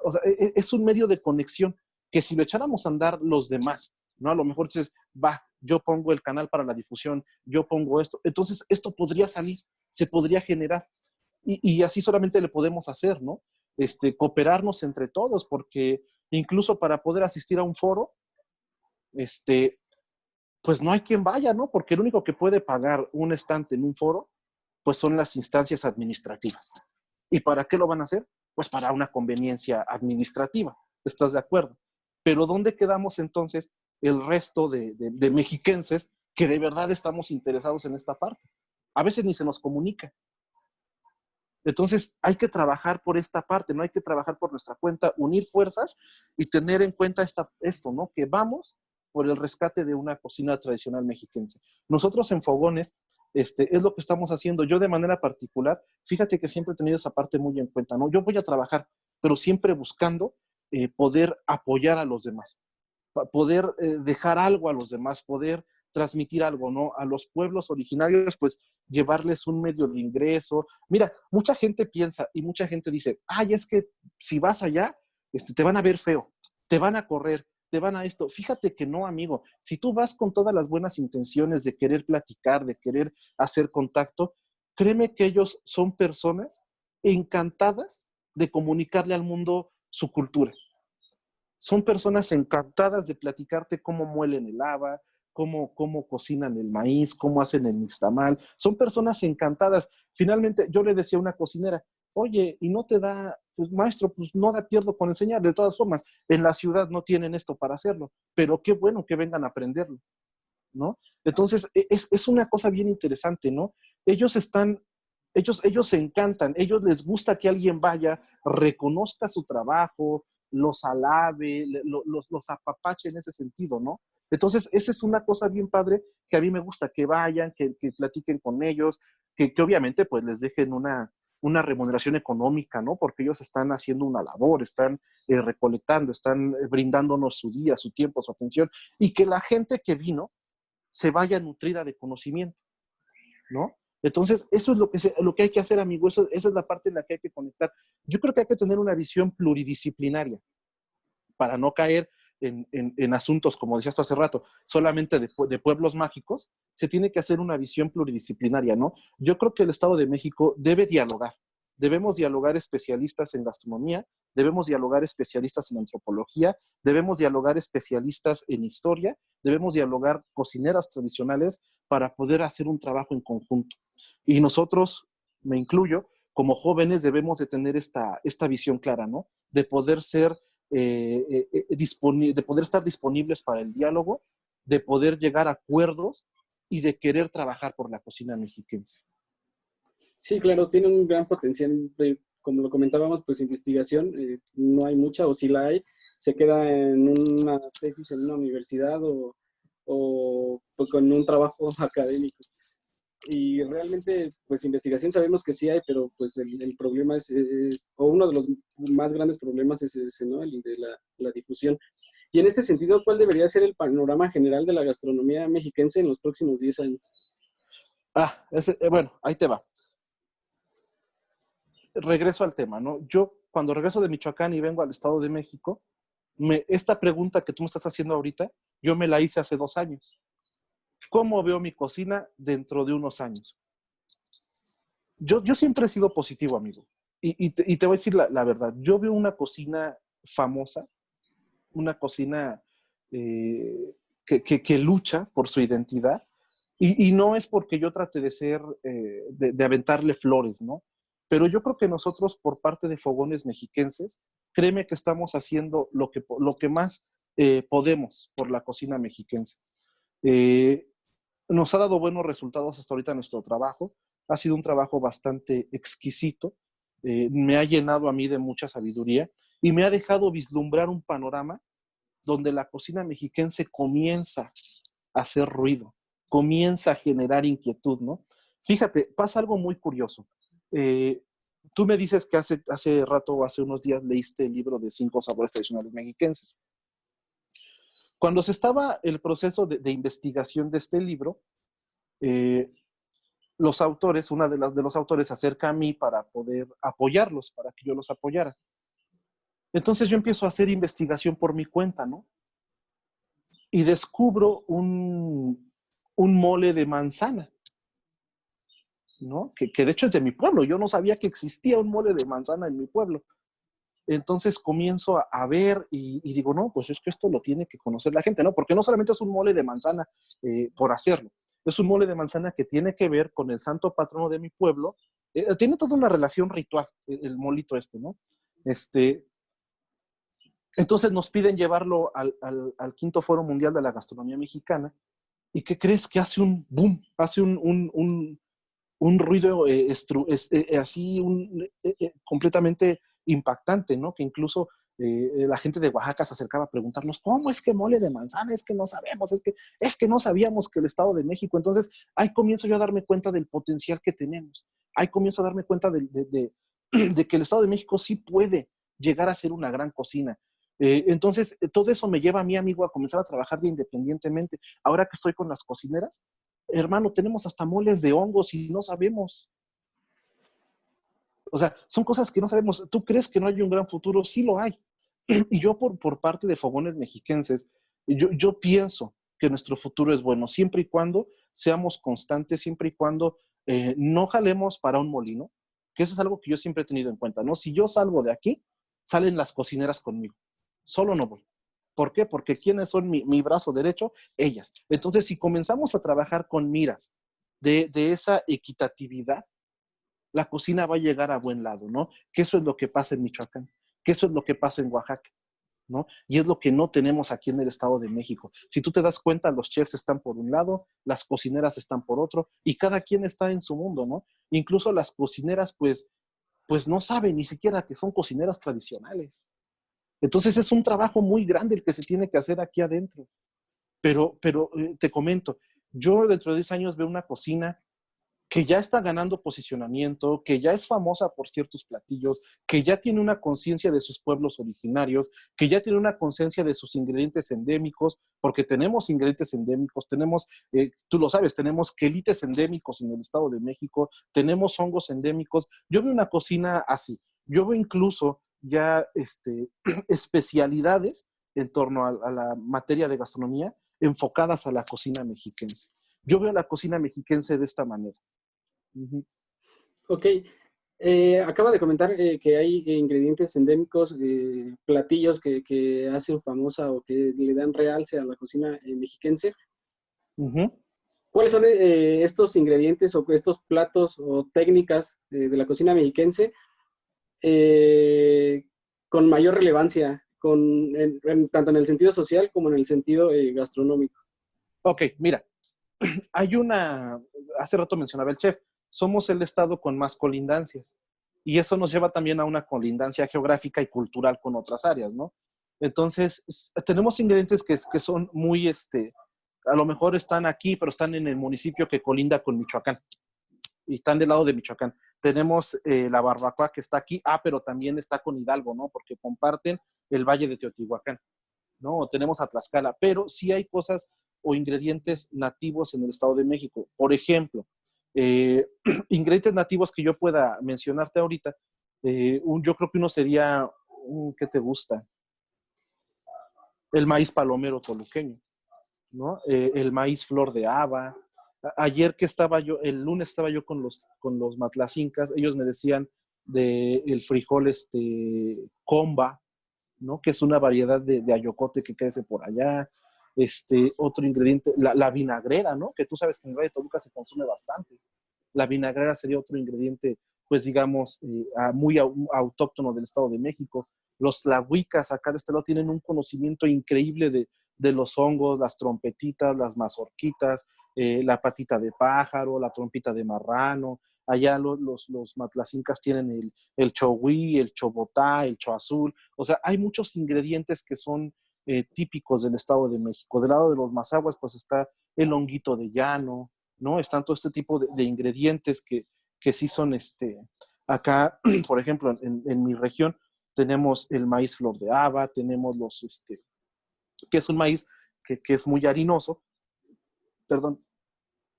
O sea, es un medio de conexión que si lo echáramos a andar los demás, ¿no? A lo mejor dices, va, yo pongo el canal para la difusión, yo pongo esto. Entonces, esto podría salir, se podría generar. Y así solamente le podemos hacer, ¿no? Cooperarnos entre todos, porque incluso para poder asistir a un foro, pues no hay quien vaya, ¿no? Porque el único que puede pagar un estante en un foro, pues son las instancias administrativas. ¿Y para qué lo van a hacer? Pues para una conveniencia administrativa. ¿Estás de acuerdo? Pero ¿dónde quedamos entonces el resto de mexiquenses que de verdad estamos interesados en esta parte? A veces ni se nos comunica. Entonces hay que trabajar por esta parte, no hay que trabajar por nuestra cuenta, unir fuerzas y tener en cuenta esto, ¿no? Que vamos por el rescate de una cocina tradicional mexiquense. Nosotros en Fogones, es lo que estamos haciendo. Yo de manera particular, fíjate que siempre he tenido esa parte muy en cuenta, ¿no? Yo voy a trabajar, pero siempre buscando poder apoyar a los demás, poder dejar algo a los demás, poder transmitir algo, ¿no? A los pueblos originarios, pues llevarles un medio de ingreso. Mira, mucha gente piensa y mucha gente dice, ay, es que si vas allá, te van a ver feo, te van a correr, te van a esto. Fíjate que no, amigo. Si tú vas con todas las buenas intenciones de querer platicar, de querer hacer contacto, créeme que ellos son personas encantadas de comunicarle al mundo su cultura. Son personas encantadas de platicarte cómo muelen el haba, cómo cocinan el maíz, cómo hacen el nixtamal. Son personas encantadas. Finalmente, yo le decía a una cocinera, oye, ¿y no te da, pues maestro, pues no da pierdo con enseñar? De todas formas, en la ciudad no tienen esto para hacerlo, pero qué bueno que vengan a aprenderlo, ¿no? Entonces, es una cosa bien interesante, ¿no? Ellos se encantan, ellos les gusta que alguien vaya, reconozca su trabajo, los alabe, los apapache en ese sentido, ¿no? Entonces, esa es una cosa bien padre que a mí me gusta, que vayan, que platiquen con ellos, que obviamente pues les dejen una remuneración económica, ¿no? Porque ellos están haciendo una labor, están recolectando, están brindándonos su día, su tiempo, su atención, y que la gente que vino se vaya nutrida de conocimiento, ¿no? Entonces, eso es lo que hay que hacer, amigo. Esa es la parte en la que hay que conectar. Yo creo que hay que tener una visión pluridisciplinaria para no caer en asuntos, como decías tú hace rato, solamente de pueblos mágicos. Se tiene que hacer una visión pluridisciplinaria, ¿no? Yo creo que el Estado de México debe dialogar. Debemos dialogar especialistas en gastronomía, debemos dialogar especialistas en antropología, debemos dialogar especialistas en historia, debemos dialogar cocineras tradicionales para poder hacer un trabajo en conjunto. Y nosotros, me incluyo, como jóvenes debemos de tener esta visión clara, ¿no? De poder ser de poder estar disponibles para el diálogo, de poder llegar a acuerdos y de querer trabajar por la cocina mexiquense. Sí, claro, tiene un gran potencial, como lo comentábamos, pues investigación, no hay mucha, o si la hay, se queda en una tesis en una universidad o pues, con un trabajo académico. Y realmente, pues investigación sabemos que sí hay, pero pues el problema o uno de los más grandes problemas es ese, ¿no? El de la difusión. Y en este sentido, ¿cuál debería ser el panorama general de la gastronomía mexiquense en los próximos 10 años? Bueno, ahí te va. Regreso al tema, ¿no? Yo, cuando regreso de Michoacán y vengo al Estado de México, esta pregunta que tú me estás haciendo ahorita, yo me la hice hace 2 años. ¿Cómo veo mi cocina dentro de unos años? Yo siempre he sido positivo, amigo. Y te voy a decir la verdad. Yo veo una cocina famosa, una cocina que lucha por su identidad. Y no es porque yo trate de ser, de aventarle flores, ¿no? Pero yo creo que nosotros, por parte de Fogones Mexiquenses, créeme que estamos haciendo lo que más podemos por la cocina mexiquense. Nos ha dado buenos resultados hasta ahorita nuestro trabajo. Ha sido un trabajo bastante exquisito. Me ha llenado a mí de mucha sabiduría y me ha dejado vislumbrar un panorama donde la cocina mexiquense comienza a hacer ruido, comienza a generar inquietud, ¿no? Fíjate, pasa algo muy curioso. Tú me dices que hace rato o hace unos días leíste el libro de 5 sabores tradicionales mexiquenses. Cuando se estaba el proceso de investigación de este libro, los autores, una de los autores se acerca a mí para poder apoyarlos, para que yo los apoyara. Entonces yo empiezo a hacer investigación por mi cuenta, ¿no? Y descubro un mole de manzana, ¿no? Que de hecho es de mi pueblo. Yo no sabía que existía un mole de manzana en mi pueblo. Entonces comienzo a ver y digo, no, pues es que esto lo tiene que conocer la gente, ¿no? Porque no solamente es un mole de manzana por hacerlo, es un mole de manzana que tiene que ver con el santo patrono de mi pueblo. Tiene toda una relación ritual, el molito este, ¿no? Entonces nos piden llevarlo al quinto Foro Mundial de la Gastronomía Mexicana. ¿Y qué crees? Que hace un boom, hace un ruido así, completamente impactante, ¿no? Que incluso la gente de Oaxaca se acercaba a preguntarnos, ¿cómo es que mole de manzana? Es que no sabemos, es que no sabíamos que el Estado de México. Entonces, ahí comienzo yo a darme cuenta del potencial que tenemos. Ahí comienzo a darme cuenta de que el Estado de México sí puede llegar a ser una gran cocina. Entonces, todo eso me lleva a mí, amigo, a comenzar a trabajar de independientemente. Ahora que estoy con las cocineras, hermano, tenemos hasta moles de hongos y no sabemos. O sea, son cosas que no sabemos. ¿Tú crees que no hay un gran futuro? Sí lo hay. Y yo por parte de Fogones Mexiquenses, yo pienso que nuestro futuro es bueno, siempre y cuando seamos constantes, siempre y cuando no jalemos para un molino, que eso es algo que yo siempre he tenido en cuenta, ¿no? Si yo salgo de aquí, salen las cocineras conmigo. Solo no voy. ¿Por qué? Porque ¿quiénes son mi brazo derecho? Ellas. Entonces, si comenzamos a trabajar con miras de esa equitatividad, la cocina va a llegar a buen lado, ¿no? Que eso es lo que pasa en Michoacán, que eso es lo que pasa en Oaxaca, ¿no? Y es lo que no tenemos aquí en el Estado de México. Si tú te das cuenta, los chefs están por un lado, las cocineras están por otro, y cada quien está en su mundo, ¿no? Incluso las cocineras, pues no saben ni siquiera que son cocineras tradicionales. Entonces es un trabajo muy grande el que se tiene que hacer aquí adentro. Pero te comento, yo dentro de 10 años veo una cocina que ya está ganando posicionamiento, que ya es famosa por ciertos platillos, que ya tiene una conciencia de sus pueblos originarios, que ya tiene una conciencia de sus ingredientes endémicos, porque tenemos ingredientes endémicos, tenemos, tú lo sabes, tenemos quelites endémicos en el Estado de México, tenemos hongos endémicos. Yo veo una cocina así. Yo veo incluso ya especialidades en torno a la materia de gastronomía enfocadas a la cocina mexiquense. Yo veo la cocina mexiquense de esta manera. Uh-huh. Ok. Acaba de comentar que hay ingredientes endémicos, platillos que hacen famosa o que le dan realce a la cocina mexiquense. Uh-huh. ¿Cuáles son estos ingredientes o estos platos o técnicas de la cocina mexiquense con mayor relevancia, tanto en el sentido social como en el sentido gastronómico? Ok, mira, hace rato mencionaba el chef, somos el estado con más colindancias y eso nos lleva también a una colindancia geográfica y cultural con otras áreas, ¿no? Entonces, tenemos ingredientes que son muy, a lo mejor están aquí, pero están en el municipio que colinda con Michoacán y están del lado de Michoacán. Tenemos la barbacoa que está aquí, pero también está con Hidalgo, ¿no? Porque comparten el Valle de Teotihuacán, ¿no? O tenemos a Tlaxcala, pero sí hay cosas o ingredientes nativos en el Estado de México. Por ejemplo, ingredientes nativos que yo pueda mencionarte ahorita, yo creo que uno sería, ¿qué te gusta? El maíz palomero toluqueño, ¿no? El maíz flor de haba. Ayer que el lunes estaba yo con los matlacincas, ellos me decían el frijol comba, ¿no? Que es una variedad de ayocote que crece por allá. Otro ingrediente, la vinagrera, ¿no? Que tú sabes que en el Valle de Toluca se consume bastante. La vinagrera sería otro ingrediente, pues digamos, muy autóctono del Estado de México. Los tlahuicas acá de este lado tienen un conocimiento increíble de los hongos, las trompetitas, las mazorquitas, la patita de pájaro, la trompita de marrano, allá los matlacincas tienen el chogüí, el chobotá, el choazul, o sea, hay muchos ingredientes que son típicos del Estado de México. Del lado de los mazahuas, pues está el honguito de llano, ¿no? Están todo este tipo de ingredientes que sí son, acá, por ejemplo, en mi región, tenemos el maíz flor de haba, tenemos que es un maíz que es muy harinoso, perdón,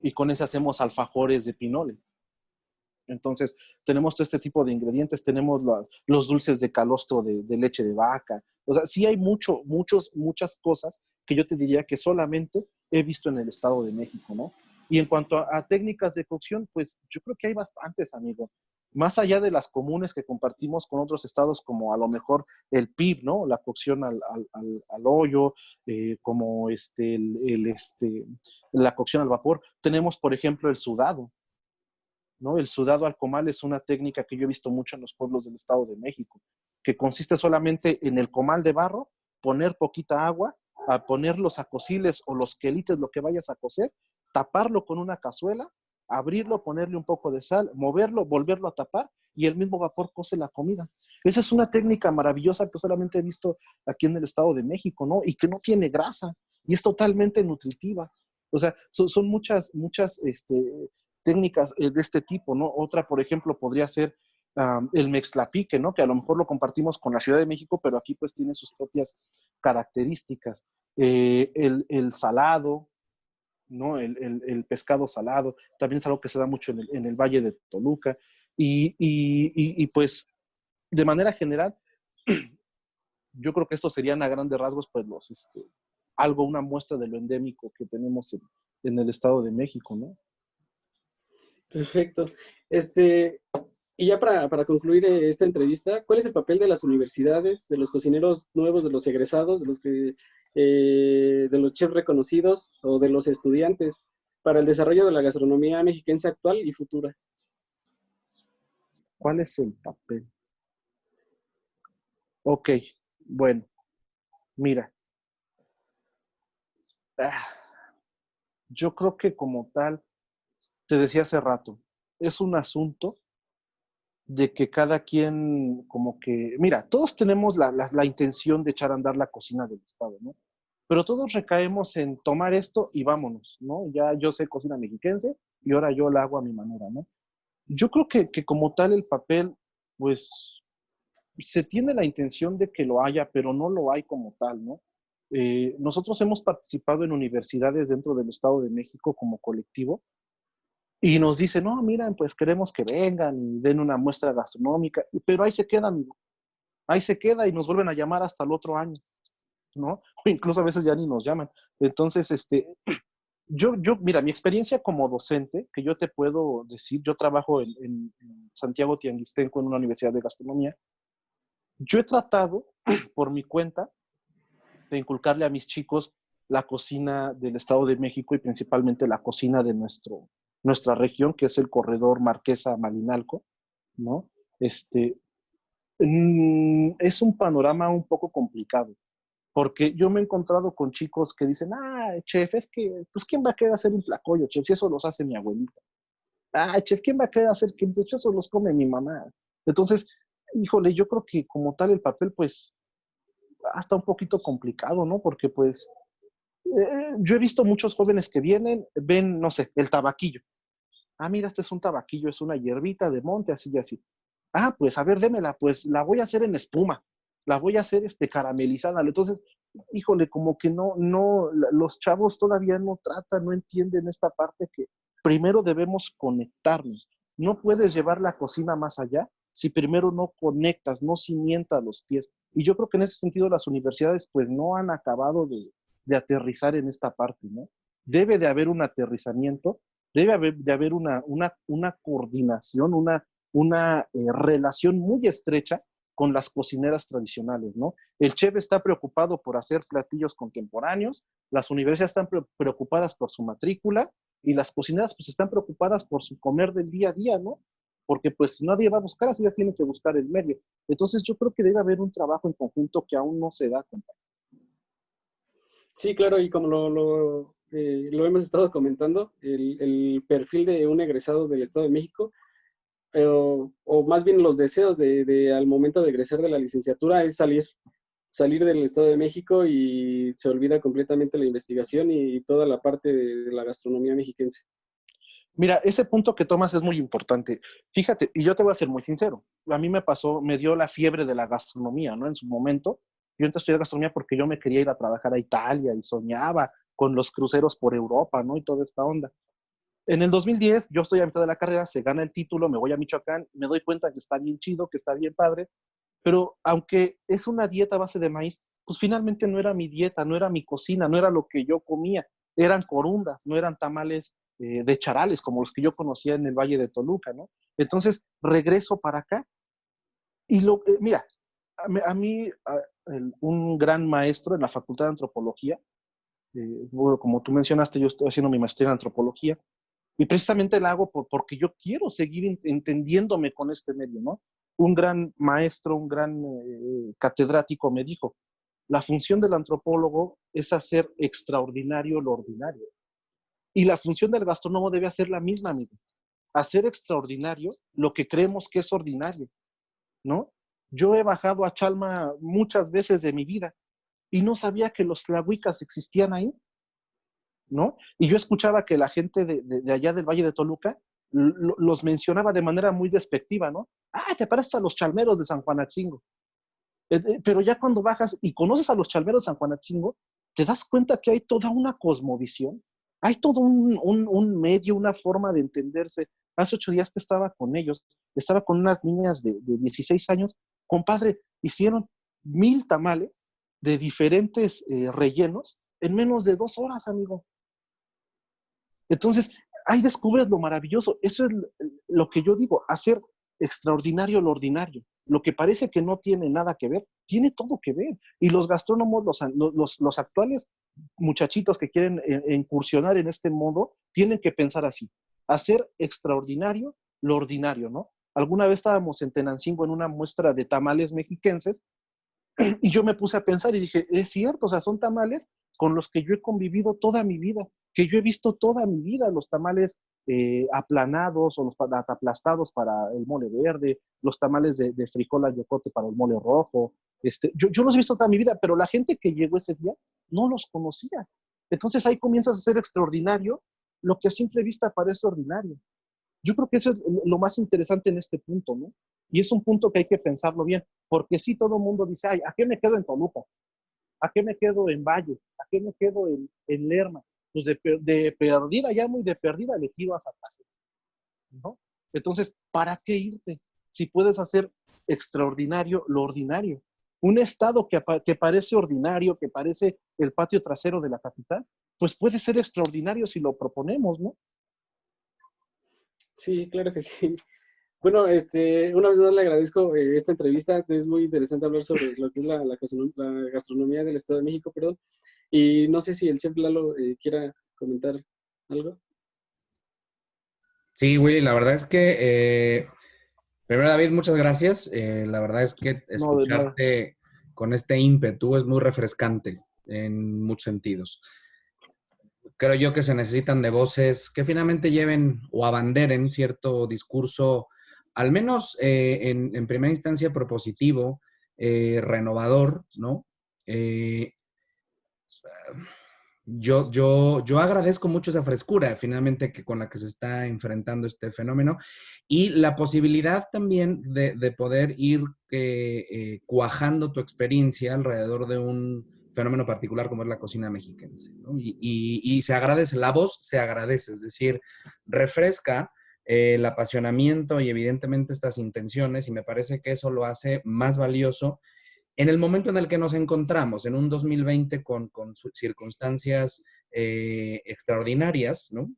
y con ese hacemos alfajores de pinole. Entonces, tenemos todo este tipo de ingredientes, tenemos los dulces de calostro de leche de vaca. O sea, sí hay muchas cosas que yo te diría que solamente he visto en el Estado de México, ¿no? Y en cuanto a técnicas de cocción, pues yo creo que hay bastantes, amigo. Más allá de las comunes que compartimos con otros estados, como a lo mejor el PIB, ¿no? La cocción al hoyo, como la cocción al vapor. Tenemos, por ejemplo, el sudado, ¿no? El sudado al comal es una técnica que yo he visto mucho en los pueblos del Estado de México, que consiste solamente en el comal de barro, poner poquita agua, a poner los acosiles o los quelites, lo que vayas a cocer, taparlo con una cazuela, abrirlo, ponerle un poco de sal, moverlo, volverlo a tapar y el mismo vapor cose la comida. Esa es una técnica maravillosa que solamente he visto aquí en el Estado de México, ¿no? Y que no tiene grasa y es totalmente nutritiva. O sea, son muchas técnicas de este tipo, ¿no? Otra, por ejemplo, podría ser el mextlapique, ¿no? Que a lo mejor lo compartimos con la Ciudad de México, pero aquí pues tiene sus propias características. El salado, ¿no? El pescado salado, también es algo que se da mucho en el Valle de Toluca. Y pues, de manera general, yo creo que estos serían a grandes rasgos, pues, una muestra de lo endémico que tenemos en el Estado de México, ¿no? Perfecto. Y ya para concluir esta entrevista, ¿cuál es el papel de las universidades, de los cocineros nuevos, de los egresados, de los chefs reconocidos o de los estudiantes para el desarrollo de la gastronomía mexiquense actual y futura? ¿Cuál es el papel? Ok, bueno, mira, yo creo que como tal, te decía hace rato, es un asunto de que cada quien como que, mira, todos tenemos la intención de echar a andar la cocina del Estado, ¿no? Pero todos recaemos en tomar esto y vámonos, ¿no? Ya yo sé cocina mexiquense y ahora yo la hago a mi manera, ¿no? Yo creo que como tal el papel, pues se tiene la intención de que lo haya, pero no lo hay como tal, ¿no? Nosotros hemos participado en universidades dentro del Estado de México como colectivo y nos dicen, no, miren, pues queremos que vengan y den una muestra gastronómica, pero ahí se queda, amigo. Ahí se queda y nos vuelven a llamar hasta el otro año, ¿no? O incluso a veces ya ni nos llaman. Entonces, mira, mi experiencia como docente, que yo te puedo decir, yo trabajo en Santiago Tianguistenco en una universidad de gastronomía, yo he tratado por mi cuenta de inculcarle a mis chicos la cocina del Estado de México y principalmente la cocina de nuestra región, que es el corredor Marquesa-Malinalco, ¿no? Es un panorama un poco complicado, porque yo me he encontrado con chicos que dicen, chef, es que, pues, ¿quién va a querer hacer un tlacoyo, chef? Si eso los hace mi abuelita. Chef, ¿quién va a querer hacer que eso los come mi mamá? Entonces, híjole, yo creo que como tal el papel, pues, hasta un poquito complicado, ¿no? Porque, pues, yo he visto muchos jóvenes que vienen, ven, no sé, el tabaquillo. Mira, este es un tabaquillo, es una hierbita de monte, así y así. Pues a ver, démela, pues la voy a hacer en espuma, la voy a hacer caramelizada. Entonces, híjole, como que no, los chavos todavía no tratan, no entienden esta parte que primero debemos conectarnos. No puedes llevar la cocina más allá si primero no conectas, no cimientas los pies. Y yo creo que en ese sentido las universidades pues no han acabado de aterrizar en esta parte, ¿no? Debe de haber un aterrizamiento, debe de haber una coordinación, una relación muy estrecha con las cocineras tradicionales, ¿no? El chef está preocupado por hacer platillos contemporáneos, las universidades están preocupadas por su matrícula y las cocineras pues están preocupadas por su comer del día a día, ¿no? Porque pues si nadie va a buscar, así ellas tienen que buscar el medio. Entonces yo creo que debe haber un trabajo en conjunto que aún no se da, compadre. Sí, claro, y como lo hemos estado comentando, el perfil de un egresado del Estado de México o más bien los deseos al momento de egresar de la licenciatura es salir del Estado de México y se olvida completamente la investigación y toda la parte de la gastronomía mexiquense. Mira, ese punto que tomas es muy importante. Fíjate, y yo te voy a ser muy sincero, a mí me dio la fiebre de la gastronomía, ¿no? En su momento, yo entré a estudiar gastronomía porque yo me quería ir a trabajar a Italia y soñaba con los cruceros por Europa, ¿no? Y toda esta onda. En el 2010, yo estoy a mitad de la carrera, se gana el título, me voy a Michoacán, me doy cuenta que está bien chido, que está bien padre, pero aunque es una dieta a base de maíz, pues finalmente no era mi dieta, no era mi cocina, no era lo que yo comía, eran corundas, no eran tamales de charales como los que yo conocía en el Valle de Toluca, ¿no? Entonces regreso para acá y mira, un gran maestro en la Facultad de Antropología, bueno, como tú mencionaste, yo estoy haciendo mi maestría en antropología y precisamente la hago porque yo quiero seguir entendiéndome con este medio, ¿no? Un gran maestro, un gran catedrático me dijo, la función del antropólogo es hacer extraordinario lo ordinario. Y la función del gastrónomo debe hacer la misma, amigo. Hacer extraordinario lo que creemos que es ordinario, ¿no? Yo he bajado a Chalma muchas veces de mi vida y no sabía que los tlahuicas existían ahí, ¿no? Y yo escuchaba que la gente de allá del Valle de Toluca los mencionaba de manera muy despectiva, ¿no? Ah, te pareces a los chalmeros de San Juanatzingo. Pero ya cuando bajas y conoces a los chalmeros de San Juanatzingo, te das cuenta que hay toda una cosmovisión, hay todo un medio, una forma de entenderse. Hace 8 días que estaba con ellos, estaba con unas niñas de 16 años, compadre, hicieron 1000 tamales de diferentes rellenos en menos de 2 horas, amigo. Entonces, ahí descubres lo maravilloso. Eso es lo que yo digo, hacer extraordinario lo ordinario. Lo que parece que no tiene nada que ver, tiene todo que ver. Y los gastrónomos, los actuales muchachitos que quieren incursionar en este modo, tienen que pensar así, hacer extraordinario lo ordinario, ¿no? Alguna vez estábamos en Tenancingo en una muestra de tamales mexiquenses y yo me puse a pensar y dije, es cierto, o sea, son tamales con los que yo he convivido toda mi vida, que yo he visto toda mi vida, los tamales aplanados o los aplastados para el mole verde, los tamales de frijol al yocote para el mole rojo. Yo los he visto toda mi vida, pero la gente que llegó ese día no los conocía. Entonces ahí comienzas a ser extraordinario lo que a simple vista parece ordinario. Yo creo que eso es lo más interesante en este punto, ¿no? Y es un punto que hay que pensarlo bien, porque sí todo el mundo dice, ay, ¿a qué me quedo en Toluca? ¿A qué me quedo en Valle? ¿A qué me quedo en Lerma? Pues de perdida, ya muy de perdida, le tiro a Zapata, ¿no? Entonces, ¿para qué irte? Si puedes hacer extraordinario lo ordinario. Un estado que parece ordinario, que parece el patio trasero de la capital, pues puede ser extraordinario si lo proponemos, ¿no? Sí, claro que sí. Bueno, una vez más le agradezco esta entrevista. Es muy interesante hablar sobre lo que es la gastronomía del Estado de México, perdón. Y no sé si el chef Lalo quiera comentar algo. Sí, Willy, la verdad es que, primero David, muchas gracias. La verdad es que No, de nada. escucharte con este ímpetu es muy refrescante en muchos sentidos. Creo yo que se necesitan de voces que finalmente lleven o abanderen cierto discurso, al menos en primera instancia propositivo, renovador, ¿no? Eh, yo agradezco mucho esa frescura, finalmente, con la que se está enfrentando este fenómeno y la posibilidad también de poder ir cuajando tu experiencia alrededor de un fenómeno particular como es la cocina mexiquense, ¿no? Y se agradece, la voz se agradece, es decir, refresca el apasionamiento y evidentemente estas intenciones y me parece que eso lo hace más valioso en el momento en el que nos encontramos, en un 2020 con circunstancias extraordinarias, ¿no?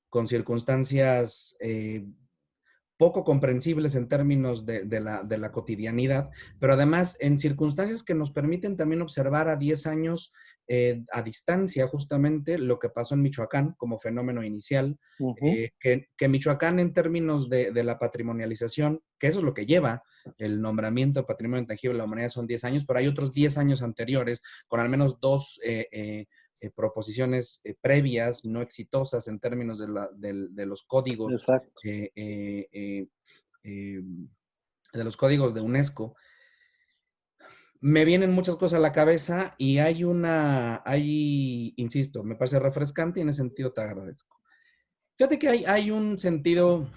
Con circunstancias poco comprensibles en términos de la cotidianidad, pero además en circunstancias que nos permiten también observar a 10 años a distancia justamente lo que pasó en Michoacán como fenómeno inicial, que Michoacán en términos de la patrimonialización, que eso es lo que lleva el nombramiento de Patrimonio Intangible de la Humanidad son 10 años, pero hay otros 10 años anteriores con al menos dos proposiciones previas no exitosas en términos de los códigos, Exacto. De los códigos de UNESCO. Me vienen muchas cosas a la cabeza y insisto, me parece refrescante y en ese sentido te agradezco. Fíjate que hay un sentido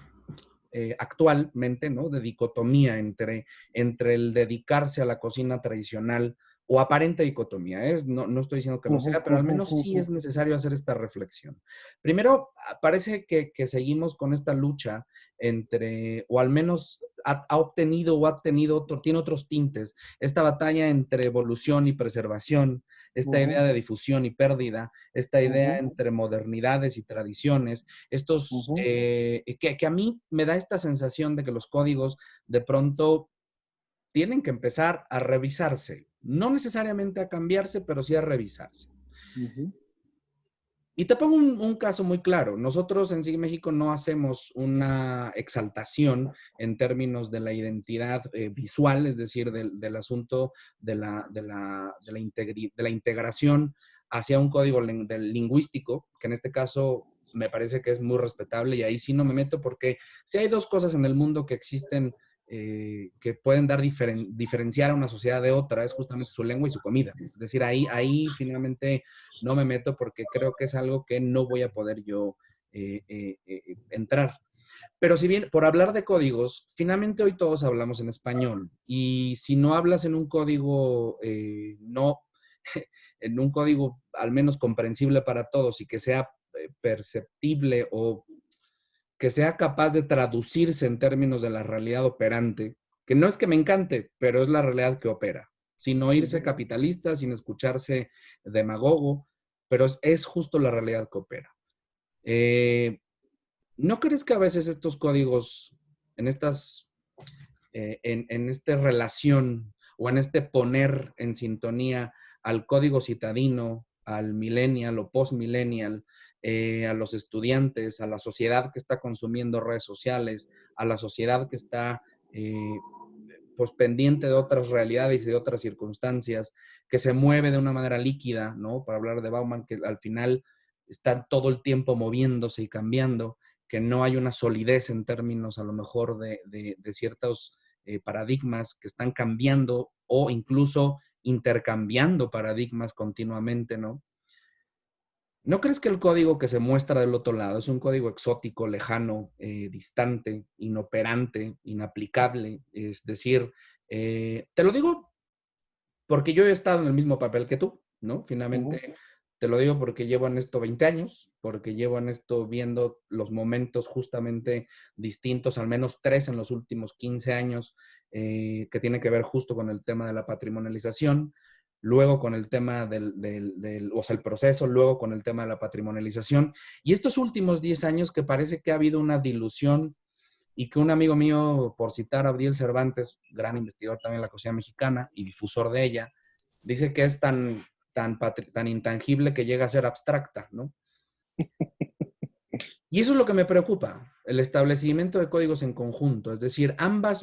actualmente, ¿no? De dicotomía entre el dedicarse a la cocina tradicional o aparente dicotomía, ¿eh? No estoy diciendo que lo sea, pero al menos sí es necesario hacer esta reflexión. Primero, parece que seguimos con esta lucha entre, o al menos ha obtenido o ha tenido tiene otros tintes, esta batalla entre evolución y preservación, esta idea de difusión y pérdida, esta idea entre modernidades y tradiciones, que a mí me da esta sensación de que los códigos de pronto tienen que empezar a revisarse. No necesariamente a cambiarse, pero sí a revisarse. Y te pongo un caso muy claro. Nosotros en Sigue México no hacemos una exaltación en términos de la identidad visual, es decir, del asunto de la integración hacia un código lingüístico, que en este caso me parece que es muy respetable y ahí sí no me meto porque si hay dos cosas en el mundo que existen que pueden diferenciar a una sociedad de otra, es justamente su lengua y su comida. Es decir, ahí finalmente no me meto porque creo que es algo que no voy a poder yo entrar. Pero si bien, por hablar de códigos, finalmente hoy todos hablamos en español y si no hablas en un código, no, en un código al menos comprensible para todos y que sea perceptible o que sea capaz de traducirse en términos de la realidad operante, que no es que me encante, pero es la realidad que opera, sin oírse capitalista, sin escucharse demagogo, pero es justo la realidad que opera. ¿No crees que a veces estos códigos, en esta relación o en este poner en sintonía al código citadino, al millennial o post-millennial, a los estudiantes, a la sociedad que está consumiendo redes sociales, a la sociedad que está pues pendiente de otras realidades y de otras circunstancias, que se mueve de una manera líquida, ¿no? Para hablar de Bauman, que al final está todo el tiempo moviéndose y cambiando, que no hay una solidez en términos a lo mejor de ciertos paradigmas que están cambiando o incluso intercambiando paradigmas continuamente, ¿no? ¿No crees que el código que se muestra del otro lado es un código exótico, lejano, distante, inoperante, inaplicable? Es decir, te lo digo porque yo he estado en el mismo papel que tú, ¿no? Finalmente, te lo digo porque llevo en esto 20 años, porque llevo en esto viendo los momentos justamente distintos, al menos 3 en los últimos 15 años, que tiene que ver justo con el tema de la patrimonialización, luego con el tema o sea, el proceso, luego con el tema de la patrimonialización, y estos últimos 10 años que parece que ha habido una dilución y que un amigo mío, por citar a Abdiel Cervantes, gran investigador también de la cocina mexicana y difusor de ella, dice que es tan intangible que llega a ser abstracta, ¿no? Y eso es lo que me preocupa, el establecimiento de códigos en conjunto, es decir, ambas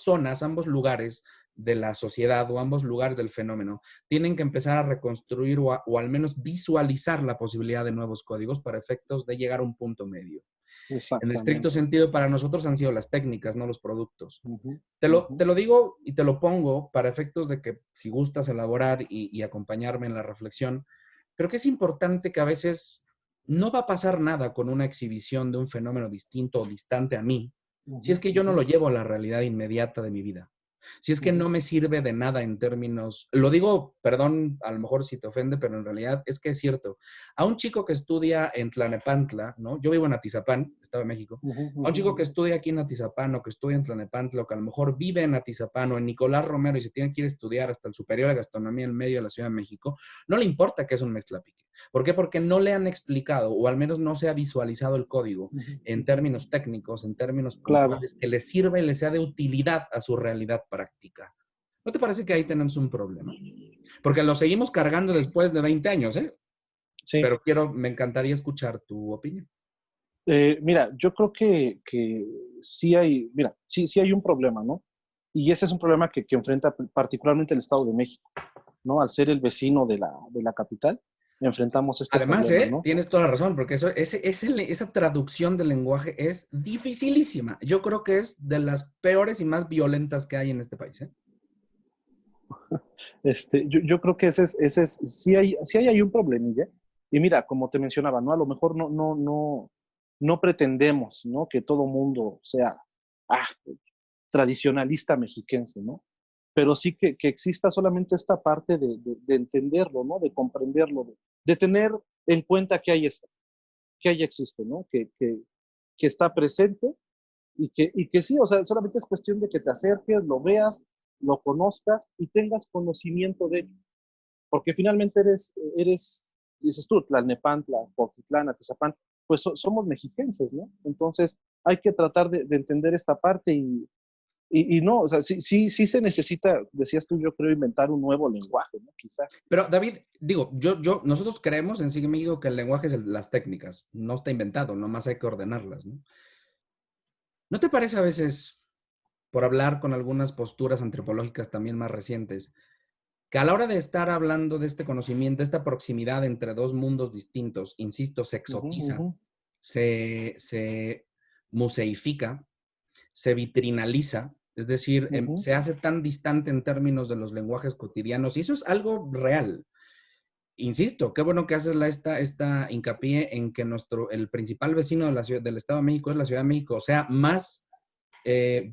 zonas, ambos lugares de la sociedad o ambos lugares del fenómeno tienen que empezar a reconstruir o al menos visualizar la posibilidad de nuevos códigos para efectos de llegar a un punto medio. En el estricto sentido, para nosotros han sido las técnicas, no los productos. Te lo digo y te lo pongo para efectos de que si gustas elaborar y acompañarme en la reflexión, creo que es importante que a veces no va a pasar nada con una exhibición de un fenómeno distinto o distante a mí, si es que yo no lo llevo a la realidad inmediata de mi vida. Si es que no me sirve de nada en términos, lo digo, perdón, a lo mejor si te ofende, pero en realidad es que es cierto. A un chico que estudia en Tlanepantla, ¿no? Yo vivo en Atizapán, Estado de México. A un chico que estudia aquí en Atizapán o que estudia en Tlanepantla o que a lo mejor vive en Atizapán o en Nicolás Romero y se tiene que ir a estudiar hasta el superior de gastronomía en medio de la Ciudad de México, no le importa que es un mezclapique. ¿Por qué? Porque no le han explicado o al menos no se ha visualizado el código en términos técnicos, en términos puntuales, que le sirva y le sea de utilidad a su realidad práctica. ¿No te parece que ahí tenemos un problema? Porque lo seguimos cargando después de 20 años, ¿eh? Sí. Pero me encantaría escuchar tu opinión. Mira, yo creo que sí hay un problema, ¿no? Y ese es un problema que enfrenta particularmente el Estado de México, ¿no? Al ser el vecino de la capital, enfrentamos este Además, problema, ¿no? tienes toda la razón, porque esa traducción del lenguaje es dificilísima. Yo creo que es de las peores y más violentas que hay en este país, ¿eh? Yo creo que sí hay ahí un problemilla. Y mira, como te mencionaba, ¿no? A lo mejor no pretendemos, ¿no? Que todo mundo sea ah, tradicionalista mexiquense, ¿no? Pero sí que exista solamente esta parte de entenderlo, ¿no? De comprenderlo, de tener en cuenta que hay esto, que ahí existe, ¿no? Que está presente y que sí, o sea, solamente es cuestión de que te acerques, lo veas, lo conozcas y tengas conocimiento de ello. Porque finalmente dices tú, Tlalnepantla, Cuautitlán, Atizapán, pues somos mexiquenses, ¿no? Entonces hay que tratar de entender esta parte y no, o sea, sí se necesita, decías tú, yo creo, inventar un nuevo lenguaje, ¿no? Quizá. Pero David, digo, nosotros creemos en Sigue México que el lenguaje es las técnicas, no está inventado, nomás hay que ordenarlas, ¿no? ¿No te parece a veces, por hablar con algunas posturas antropológicas también más recientes, que a la hora de estar hablando de este conocimiento, esta proximidad entre dos mundos distintos, insisto, se exotiza, se museifica, se vitrinaliza, es decir, se hace tan distante en términos de los lenguajes cotidianos, y eso es algo real. Insisto, qué bueno que haces esta hincapié en que el principal vecino de la ciudad, del Estado de México es la Ciudad de México, o sea, más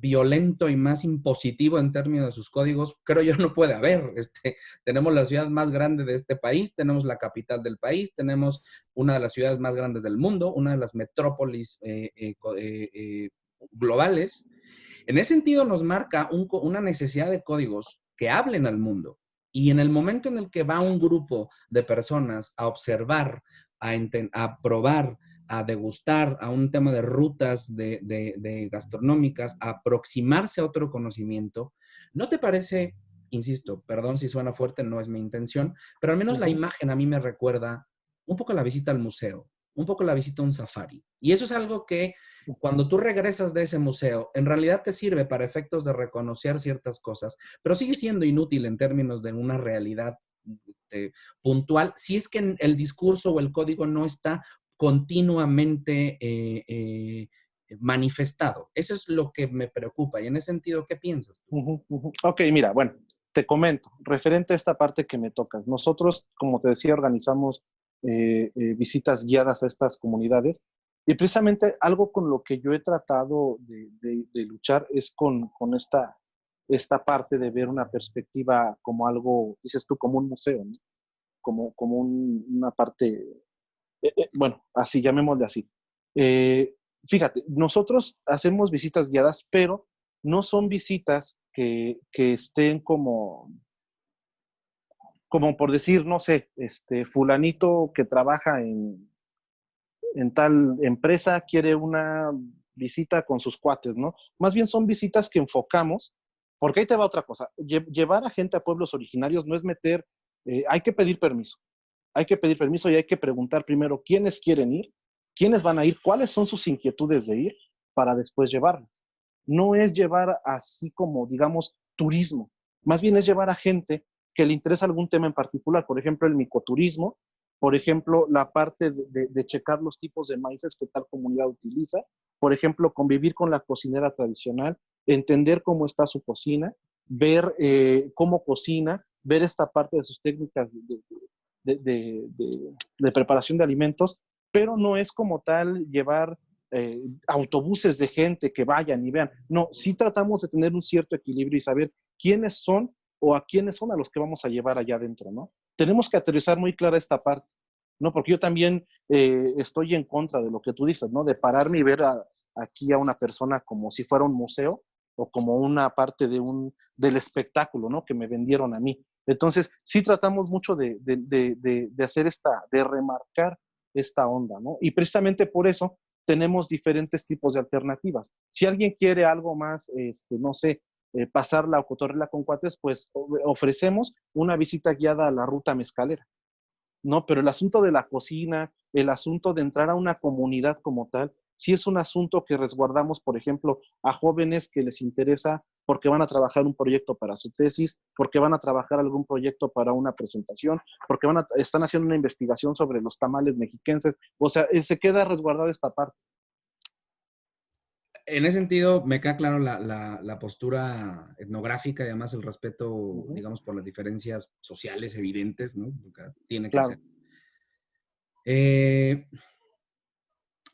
violento y más impositivo en términos de sus códigos, creo yo no puede haber. Tenemos la ciudad más grande de este país, tenemos la capital del país, tenemos una de las ciudades más grandes del mundo, una de las metrópolis globales. En ese sentido nos marca una necesidad de códigos que hablen al mundo. Y en el momento en el que va un grupo de personas a observar, a probar, a degustar, a un tema de rutas de gastronómicas, a aproximarse a otro conocimiento, ¿no te parece, insisto, perdón si suena fuerte, no es mi intención, pero al menos la imagen a mí me recuerda un poco la visita al museo, un poco la visita a un safari? Y eso es algo que cuando tú regresas de ese museo, en realidad te sirve para efectos de reconocer ciertas cosas, pero sigue siendo inútil en términos de una realidad puntual, si es que el discurso o el código no está continuamente manifestado. Eso es lo que me preocupa. Y en ese sentido, ¿qué piensas tú? Ok, mira, bueno, te comento, referente a esta parte que me tocas. Nosotros, como te decía, organizamos visitas guiadas a estas comunidades y precisamente algo con lo que yo he tratado de luchar es con esta parte de ver una perspectiva como algo, dices tú, como un museo, ¿no? Como una parte bueno, así, llamémosle así. Fíjate, nosotros hacemos visitas guiadas, pero no son visitas que estén como por decir, no sé, fulanito que trabaja en tal empresa quiere una visita con sus cuates, ¿no? Más bien son visitas que enfocamos, porque ahí te va otra cosa. Llevar a gente a pueblos originarios no es meter, hay que pedir permiso. Hay que pedir permiso y hay que preguntar primero quiénes quieren ir, quiénes van a ir, cuáles son sus inquietudes de ir para después llevarlas. No es llevar así como, digamos, turismo. Más bien es llevar a gente que le interesa algún tema en particular. Por ejemplo, el micoturismo, por ejemplo, la parte de checar los tipos de maíces que tal comunidad utiliza, por ejemplo, convivir con la cocinera tradicional, entender cómo está su cocina, ver cómo cocina, ver esta parte de sus técnicas de preparación de alimentos, pero no es como tal llevar autobuses de gente que vayan y vean. No, sí tratamos de tener un cierto equilibrio y saber quiénes son o a quiénes son a los que vamos a llevar allá adentro, ¿no? Tenemos que aterrizar muy clara esta parte, ¿no? Porque yo también estoy en contra de lo que tú dices, ¿no? De pararme y ver aquí a una persona como si fuera un museo o como una parte del espectáculo, ¿no? Que me vendieron a mí. Entonces, sí tratamos mucho de hacer de remarcar esta onda, ¿no? Y precisamente por eso tenemos diferentes tipos de alternativas. Si alguien quiere algo más, no sé, pasarla o cotorrela con cuates, pues ofrecemos una visita guiada a la ruta mezcalera, ¿no? Pero el asunto de la cocina, el asunto de entrar a una comunidad como tal, sí es un asunto que resguardamos, por ejemplo, a jóvenes que les interesa porque van a trabajar un proyecto para su tesis, porque van a trabajar algún proyecto para una presentación, porque están haciendo una investigación sobre los tamales mexiquenses. O sea, se queda resguardada esta parte. En ese sentido, me queda claro la postura etnográfica y además el respeto, digamos, por las diferencias sociales evidentes, ¿no? Porque tiene que Claro. ser.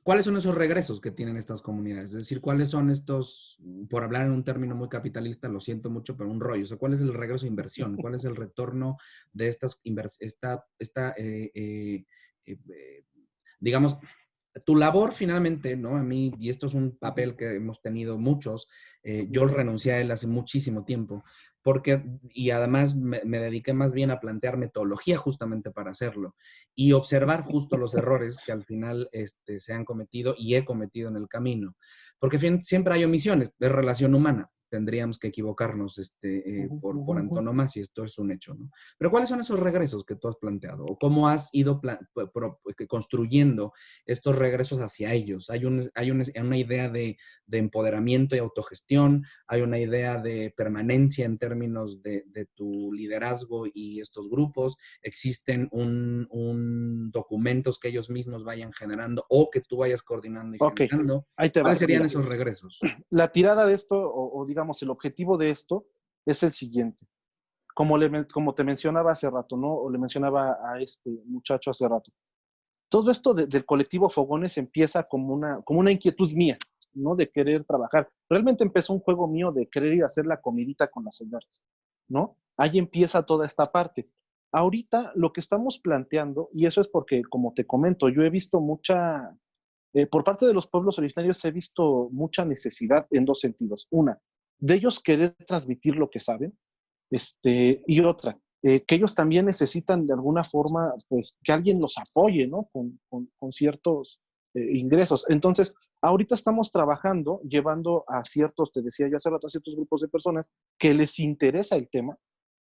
¿Cuáles son esos regresos que tienen estas comunidades? Es decir, ¿cuáles son estos, por hablar en un término muy capitalista, lo siento mucho, pero un rollo? O sea, ¿cuál es el regreso de inversión? ¿Cuál es el retorno de digamos, tu labor finalmente, ¿no? A mí, y esto es un papel que hemos tenido muchos, yo renuncié a él hace muchísimo tiempo, y además me dediqué más bien a plantear metodología justamente para hacerlo, y observar justo los errores que al final se han cometido y he cometido en el camino. Porque siempre hay omisiones, es relación humana. Tendríamos que equivocarnos por antonomasia, esto es un hecho, ¿no? Pero ¿cuáles son esos regresos que tú has planteado? ¿O cómo has ido construyendo estos regresos hacia ellos? Hay una idea de empoderamiento y autogestión, hay una idea de permanencia en términos de tu liderazgo y estos grupos, existen documentos que ellos mismos vayan generando o que tú vayas coordinando y generando. Ahí te va. ¿Cuáles serían esos regresos? La tirada de esto, o digamos el objetivo de esto, es el siguiente. Como te mencionaba hace rato, ¿no? O le mencionaba a este muchacho hace rato. Todo esto del colectivo Fogones empieza como una inquietud mía, ¿no? De querer trabajar. Realmente empezó un juego mío de querer ir a hacer la comidita con las señoras, ¿no? Ahí empieza toda esta parte. Ahorita lo que estamos planteando, y eso es porque, como te comento, yo he visto por parte de los pueblos originarios he visto mucha necesidad en dos sentidos. Una, de ellos querer transmitir lo que saben, y otra, que ellos también necesitan de alguna forma, pues, que alguien los apoye, ¿no? Con ciertos ingresos. Entonces, ahorita estamos trabajando, llevando a ciertos, te decía yo hace rato, a ciertos grupos de personas que les interesa el tema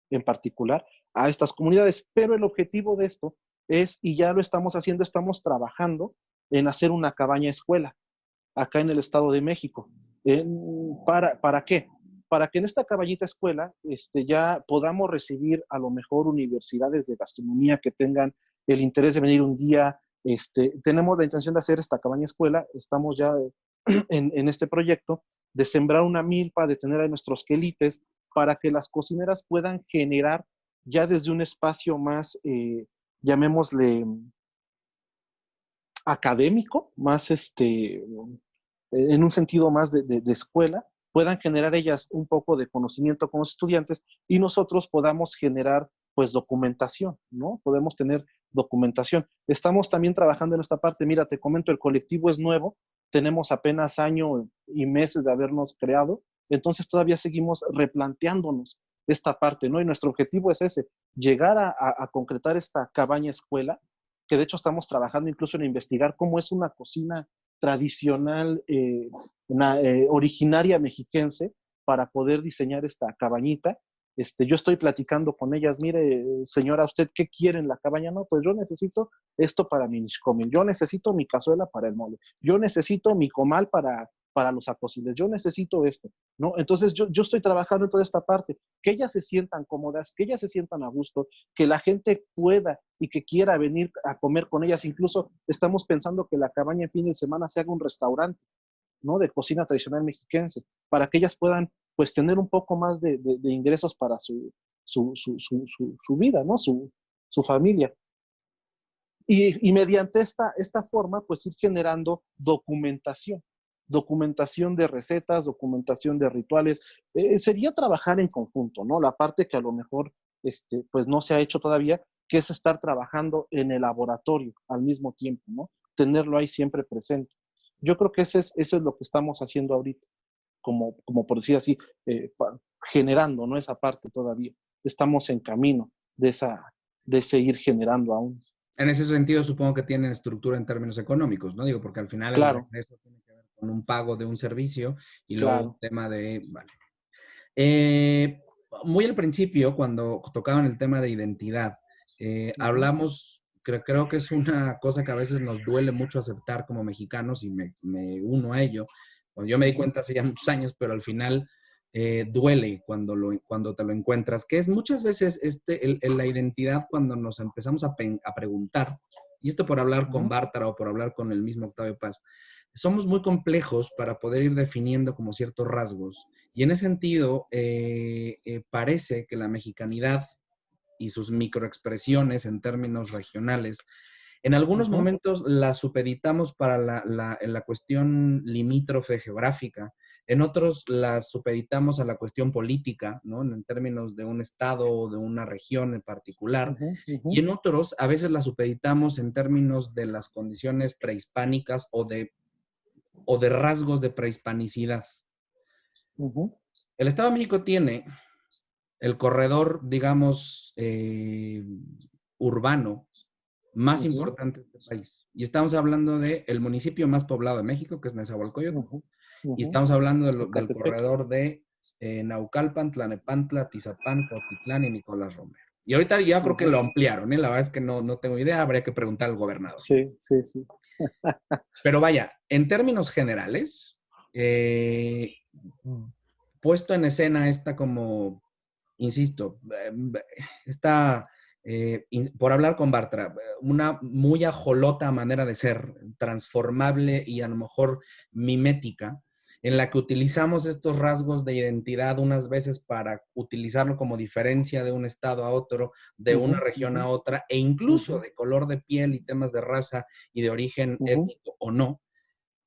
en particular a estas comunidades, pero el objetivo de esto es, y ya lo estamos haciendo, estamos trabajando en hacer una cabaña escuela acá en el Estado de México. ¿Para qué? Para que en esta cabañita escuela ya podamos recibir a lo mejor universidades de gastronomía que tengan el interés de venir un día. Tenemos la intención de hacer esta cabaña escuela, estamos ya en este proyecto de sembrar una milpa, de tener a nuestros quelites, para que las cocineras puedan generar ya desde un espacio más, llamémosle, académico, más en un sentido más de escuela, puedan generar ellas un poco de conocimiento con los estudiantes y nosotros podamos generar pues documentación, ¿no? Podemos tener documentación. Estamos también trabajando en esta parte. Mira, te comento, el colectivo es nuevo, tenemos apenas año y meses de habernos creado, entonces todavía seguimos replanteándonos esta parte, ¿no? Y nuestro objetivo es ese, llegar a concretar esta cabaña escuela, que de hecho estamos trabajando incluso en investigar cómo es una cocina tradicional, originaria mexiquense, para poder diseñar esta cabañita. Yo estoy platicando con ellas, mire, señora, ¿usted qué quiere en la cabaña? No, pues yo necesito esto para mi nixcomil, yo necesito mi cazuela para el mole, yo necesito mi comal para los acosiles, yo necesito esto, ¿no? Entonces yo estoy trabajando en toda esta parte, que ellas se sientan cómodas, que ellas se sientan a gusto, que la gente pueda y que quiera venir a comer con ellas. Incluso estamos pensando que la cabaña en fin de semana se haga un restaurante, ¿no? De cocina tradicional mexiquense, para que ellas puedan pues tener un poco más de ingresos para su vida, ¿no? Su familia. Y mediante esta forma, pues ir generando documentación de recetas, documentación de rituales. Sería trabajar en conjunto, ¿no? La parte que a lo mejor pues no se ha hecho todavía, que es estar trabajando en el laboratorio al mismo tiempo, ¿no? Tenerlo ahí siempre presente. Yo creo que eso es lo que estamos haciendo ahorita, como por decir así, generando, ¿no? Esa parte todavía. Estamos en camino de seguir generando aún. En ese sentido, supongo que tienen estructura en términos económicos, ¿no? Digo, porque al final claro, el regreso tiene que ver con un pago de un servicio y luego claro. un tema de, vale. Muy al principio, cuando tocaban el tema de identidad, hablamos, creo que es una cosa que a veces nos duele mucho aceptar como mexicanos y me uno a ello. Bueno, yo me di cuenta hace ya muchos años, pero al final duele cuando te lo encuentras, que es muchas veces la identidad cuando nos empezamos a preguntar, y esto por hablar con Bártara o por hablar con el mismo Octavio Paz, somos muy complejos para poder ir definiendo como ciertos rasgos, y en ese sentido parece que la mexicanidad y sus microexpresiones en términos regionales, en algunos momentos la supeditamos para la cuestión limítrofe geográfica, en otros la supeditamos a la cuestión política, ¿no? En términos de un estado o de una región en particular, y en otros a veces la supeditamos en términos de las condiciones prehispánicas o de rasgos de prehispanicidad. El Estado de México tiene el corredor, digamos, urbano más importante de este país. Y estamos hablando del municipio más poblado de México, que es Nezahualcóyotl. Y estamos hablando del corredor de Naucalpan, Tlanepantla, Tizapán, Cuautitlán y Nicolás Romero. Y ahorita ya creo que lo ampliaron, ¿eh? La verdad es que no tengo idea, habría que preguntar al gobernador. Sí. Pero vaya, en términos generales, puesto en escena esta como, insisto, por hablar con Bartra, una muy ajolota manera de ser, transformable y a lo mejor mimética, en la que utilizamos estos rasgos de identidad unas veces para utilizarlo como diferencia de un estado a otro, de una región a otra, e incluso de color de piel y temas de raza y de origen étnico o no.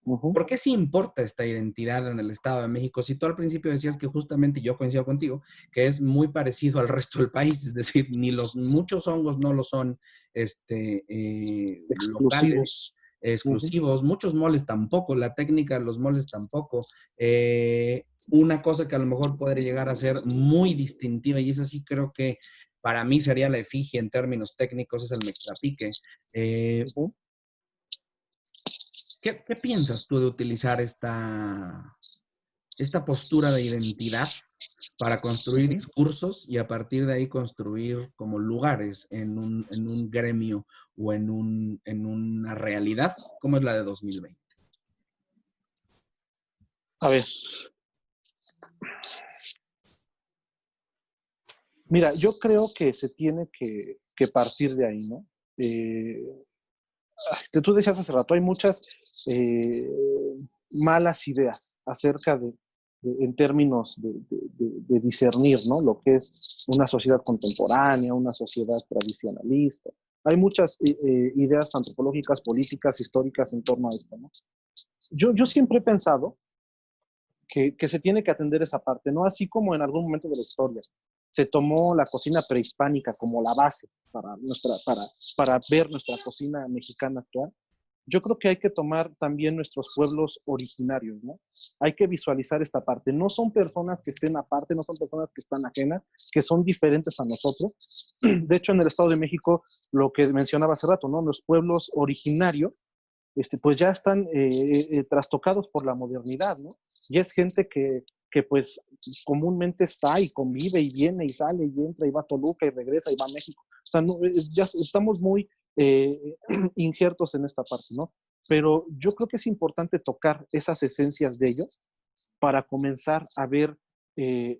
¿Por qué sí importa esta identidad en el Estado de México? Si tú al principio decías que justamente, yo coincido contigo, que es muy parecido al resto del país, es decir, muchos hongos no lo son locales, exclusivos, muchos moles tampoco, la técnica de los moles tampoco. Una cosa que a lo mejor podría llegar a ser muy distintiva, y esa sí creo que para mí sería la efigie en términos técnicos, es el mexcapique. ¿Qué piensas tú de utilizar esta postura de identidad para construir discursos y a partir de ahí construir como lugares en un gremio o en una realidad como es la de 2020? A ver. Mira, yo creo que se tiene que partir de ahí, ¿no? Tú decías hace rato, hay muchas malas ideas acerca en términos de discernir, ¿no? Lo que es una sociedad contemporánea, una sociedad tradicionalista. Hay muchas ideas antropológicas, políticas, históricas en torno a esto, ¿no? Yo siempre he pensado que se tiene que atender esa parte, ¿no? Así como en algún momento de la historia se tomó la cocina prehispánica como la base para ver nuestra cocina mexicana actual. Yo creo que hay que tomar también nuestros pueblos originarios, ¿no? Hay que visualizar esta parte. No son personas que estén aparte, no son personas que están ajenas, que son diferentes a nosotros. De hecho, en el Estado de México, lo que mencionaba hace rato, ¿no? Los pueblos originarios, pues ya están trastocados por la modernidad, ¿no? Y es gente que pues comúnmente está y convive y viene y sale y entra y va a Toluca y regresa y va a México. O sea, ya estamos muy injertos en esta parte, ¿no? Pero yo creo que es importante tocar esas esencias de ellos para comenzar a ver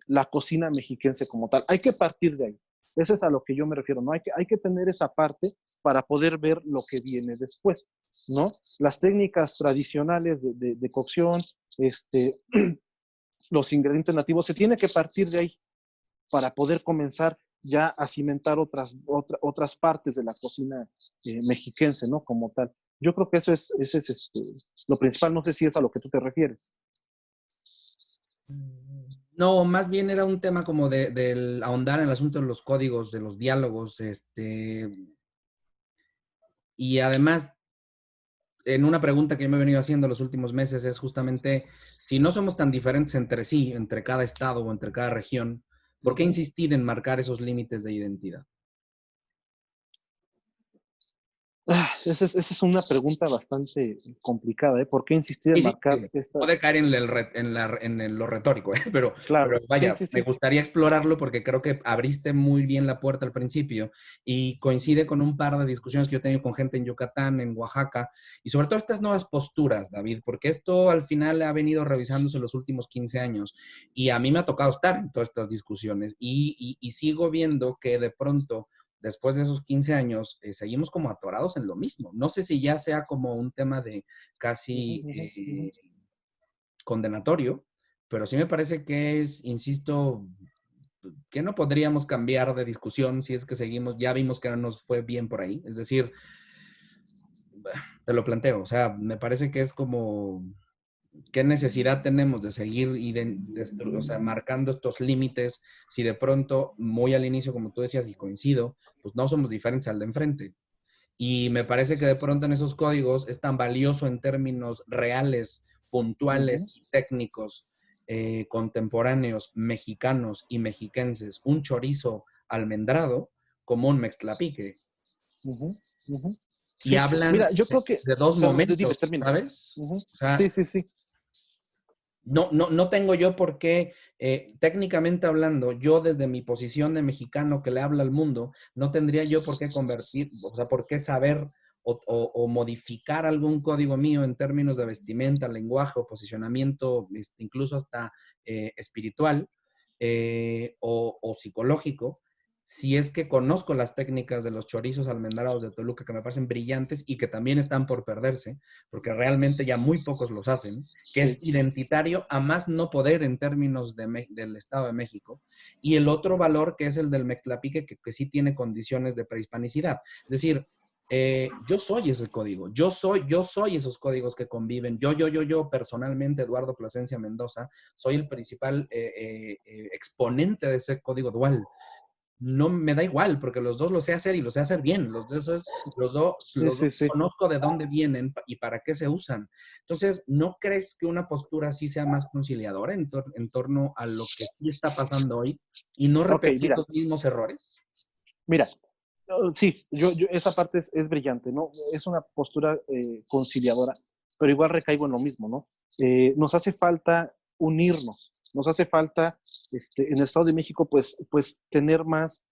la cocina mexiquense como tal. Hay que partir de ahí. Eso es a lo que yo me refiero, ¿no? Hay que tener esa parte para poder ver lo que viene después, ¿no? Las técnicas tradicionales de cocción, los ingredientes nativos, se tiene que partir de ahí para poder comenzar ya a cimentar otras partes de la cocina mexiquense, ¿no? Como tal. Yo creo que eso es lo principal. No sé si es a lo que tú te refieres. No, más bien era un tema como del ahondar en el asunto de los códigos, de los diálogos, y además, en una pregunta que yo me he venido haciendo los últimos meses es justamente, si no somos tan diferentes entre sí, entre cada estado o entre cada región, ¿por qué insistir en marcar esos límites de identidad? Esa es una pregunta bastante complicada, ¿eh? ¿Por qué insistir en Sí, sí, marcar puede estas? caer en lo retórico, ¿eh? Pero Claro, sí, vaya, sí, me sí. gustaría explorarlo porque creo que abriste muy bien la puerta al principio y coincide con un par de discusiones que yo he tenido con gente en Yucatán, en Oaxaca, y sobre todo estas nuevas posturas, David, porque esto al final ha venido revisándose los últimos 15 años y a mí me ha tocado estar en todas estas discusiones y sigo viendo que de pronto después de esos 15 años, seguimos como atorados en lo mismo. No sé si ya sea como un tema de Ujú, casi ujú, ujú. condenatorio, pero sí me parece que es, insisto, que no podríamos cambiar de discusión si es que seguimos, ya vimos que no nos fue bien por ahí. Es decir, te lo planteo, o sea, me parece que es como, ¿qué necesidad tenemos de seguir o sea, marcando estos límites si de pronto, muy al inicio, como tú decías, y coincido, pues no somos diferentes al de enfrente? Y me parece que de pronto en esos códigos es tan valioso en términos reales, puntuales Ujú, y técnicos, contemporáneos, mexicanos y mexiquenses, un chorizo almendrado como un mextlapique. ujú, ujú. Y Sí, hablan mira, yo creo que, de dos perdón, dime, momentos, termina. ¿sabes? Ujú. O sea, Sí, sí, sí. no tengo yo por qué, técnicamente hablando, yo desde mi posición de mexicano que le habla al mundo, no tendría yo por qué convertir, o sea, por qué saber o modificar algún código mío en términos de vestimenta, lenguaje o posicionamiento, incluso hasta espiritual o psicológico, si es que conozco las técnicas de los chorizos almendrados de Toluca, que me parecen brillantes y que también están por perderse, porque realmente ya muy pocos los hacen, que es Sí. identitario a más no poder en términos del Estado de México, y el otro valor que es el del mextlapique, que sí tiene condiciones de prehispanicidad. Es decir, yo soy ese código, yo soy esos códigos que conviven. Yo, personalmente, Eduardo Plasencia Mendoza, soy el principal exponente de ese código dual. No me da igual, porque los dos lo sé hacer y lo sé hacer bien. Sí, Los dos sí, sí. conozco de dónde vienen y para qué se usan. Entonces, ¿no crees que una postura así sea más conciliadora en torno a lo que sí está pasando hoy y no Ok, repetir mira, los mismos errores? mira. Sí, esa parte es brillante, ¿no? Es una postura conciliadora, pero igual recaigo en lo mismo, ¿no? Nos hace falta unirnos, nos hace falta, en el Estado de México, pues tener más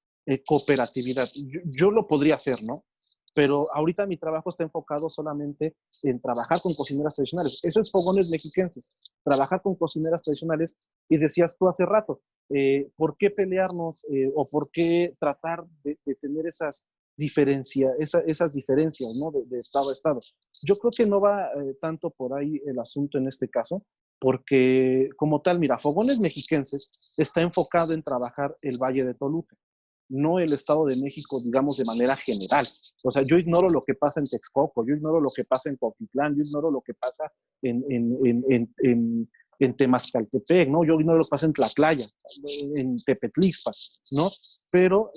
cooperatividad. Yo lo podría hacer, ¿no? Pero ahorita mi trabajo está enfocado solamente en trabajar con cocineras tradicionales. Eso es Fogones Mexiquenses, trabajar con cocineras tradicionales. Y decías tú hace rato, ¿por qué pelearnos o por qué tratar de tener esas diferencias, ¿no? De estado a estado? Yo creo que no va tanto por ahí el asunto en este caso, porque como tal, mira, Fogones Mexiquenses está enfocado en trabajar el Valle de Toluca, no el Estado de México, digamos, de manera general. O sea, yo ignoro lo que pasa en Texcoco, yo ignoro lo que pasa en Coquitlán, yo ignoro lo que pasa en Temascaltepec, ¿no? Yo ignoro lo que pasa en Tlatlaya, en Tepetlixpa, ¿no? Pero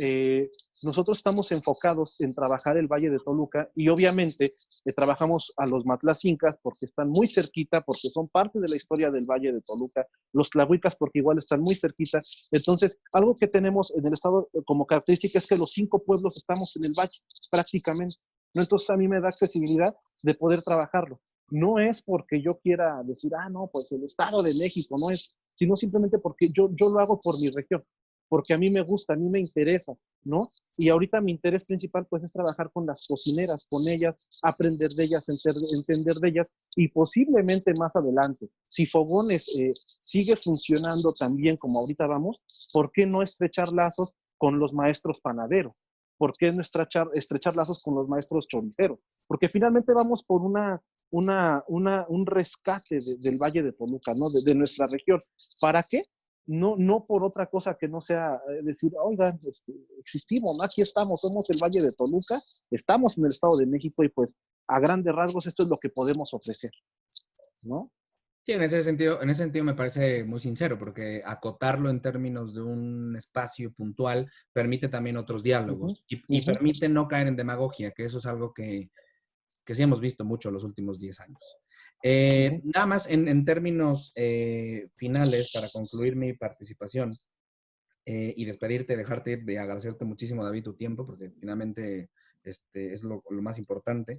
nosotros estamos enfocados en trabajar el Valle de Toluca y obviamente trabajamos a los matlacincas porque están muy cerquita, porque son parte de la historia del Valle de Toluca, los tlahuicas porque igual están muy cerquita. Entonces, algo que tenemos en el estado como característica es que los 5 pueblos estamos en el valle prácticamente, ¿no? Entonces a mí me da accesibilidad de poder trabajarlo. No es porque yo quiera decir, no, pues el Estado de México, no es, sino simplemente porque yo lo hago por mi región, porque a mí me gusta, a mí me interesa, ¿no? Y ahorita mi interés principal pues es trabajar con las cocineras, con ellas, aprender de ellas, entender de ellas y posiblemente más adelante, si Fogones sigue funcionando tan bien como ahorita vamos, ¿por qué no estrechar lazos con los maestros panaderos? ¿Por qué no estrechar lazos con los maestros choriceros? Porque finalmente vamos por un rescate del Valle de Toluca, ¿no? De nuestra región. ¿Para qué? No por otra cosa que no sea decir, oigan, existimos, ¿no? Aquí estamos, somos el Valle de Toluca, estamos en el Estado de México y pues a grandes rasgos esto es lo que podemos ofrecer, ¿no? Sí, en ese sentido me parece muy sincero, porque acotarlo en términos de un espacio puntual permite también otros Uh -huh, diálogos y uh -huh. permite no caer en demagogia, que eso es algo que sí hemos visto mucho los últimos 10 años. Uh -huh. Nada más en términos finales, para concluir mi participación, y despedirte, dejarte ir, de agradecerte muchísimo, David, tu tiempo, porque finalmente es lo más importante.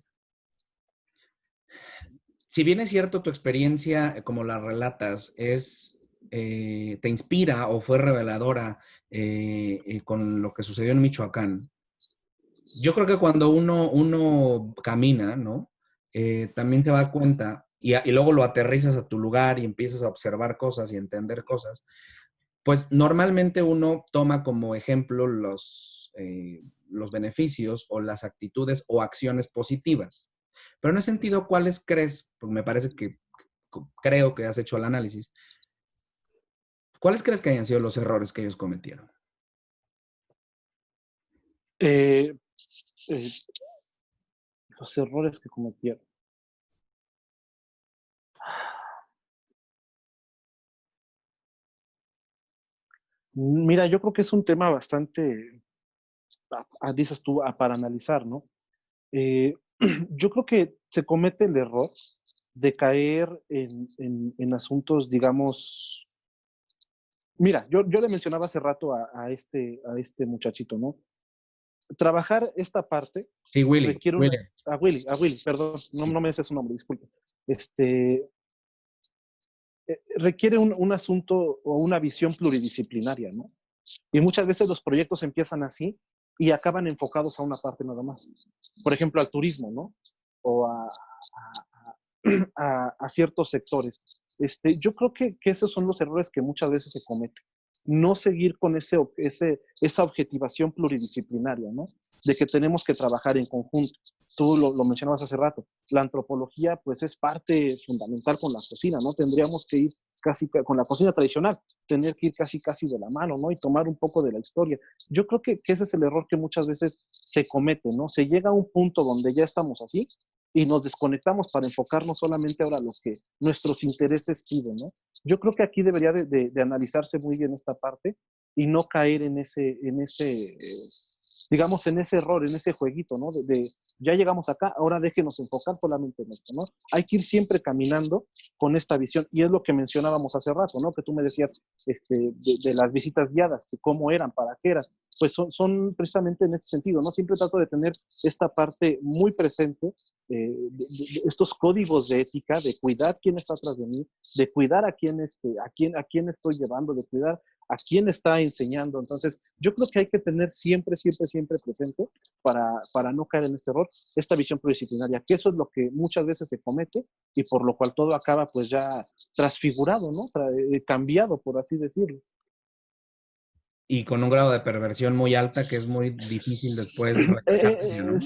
Si bien es cierto tu experiencia, como la relatas, te inspira o fue reveladora con lo que sucedió en Michoacán, yo creo que cuando uno camina, ¿no? También se da cuenta y luego lo aterrizas a tu lugar y empiezas a observar cosas y entender cosas, pues normalmente uno toma como ejemplo los beneficios o las actitudes o acciones positivas. Pero en ese sentido, ¿cuáles crees? Porque me parece que creo que has hecho el análisis. ¿Cuáles crees que hayan sido los errores que ellos cometieron? Eh, eh, los errores que cometieron. Mira, yo creo que es un tema bastante, dices tú, para analizar, ¿no? Yo creo que se comete el error de caer en asuntos, digamos, mira, yo le mencionaba hace rato a este muchachito, ¿no? Trabajar esta parte Sí, Willy. requiere Willy. a Willy, perdón, no me dice su nombre, disculpe. Requiere un asunto o una visión pluridisciplinaria, ¿no? Y muchas veces los proyectos empiezan así y acaban enfocados a una parte nada más. Por ejemplo, al turismo, ¿no? O a ciertos sectores. Yo creo que esos son los errores que muchas veces se cometen. No seguir con esa objetivación pluridisciplinaria, ¿no? De que tenemos que trabajar en conjunto. Tú lo mencionabas hace rato. La antropología, pues, es parte fundamental con la cocina, ¿no? Tendríamos que ir casi con la cocina tradicional, tener que ir casi de la mano, ¿no? Y tomar un poco de la historia. Yo creo que ese es el error que muchas veces se comete, ¿no? Se llega a un punto donde ya estamos así y nos desconectamos para enfocarnos solamente ahora a lo que nuestros intereses piden, ¿no? Yo creo que aquí debería de analizarse muy bien esta parte y no caer en ese digamos, en ese error, en ese jueguito, ¿no? Ya llegamos acá, ahora déjenos enfocar solamente en esto, ¿no? Hay que ir siempre caminando con esta visión, y es lo que mencionábamos hace rato, ¿no? Que tú me decías de las visitas guiadas, que cómo eran, para qué eran, pues son precisamente en ese sentido, ¿no? Siempre trato de tener esta parte muy presente, estos códigos de ética, de cuidar quién está atrás de mí, de cuidar a quién estoy llevando, de cuidar a quién está enseñando. Entonces, yo creo que hay que tener siempre presente para no caer en este error, esta visión pluridisciplinaria, que eso es lo que muchas veces se comete y por lo cual todo acaba pues ya transfigurado, ¿no? Cambiado, por así decirlo. Y con un grado de perversión muy alta que es muy difícil después regresar, ¿no?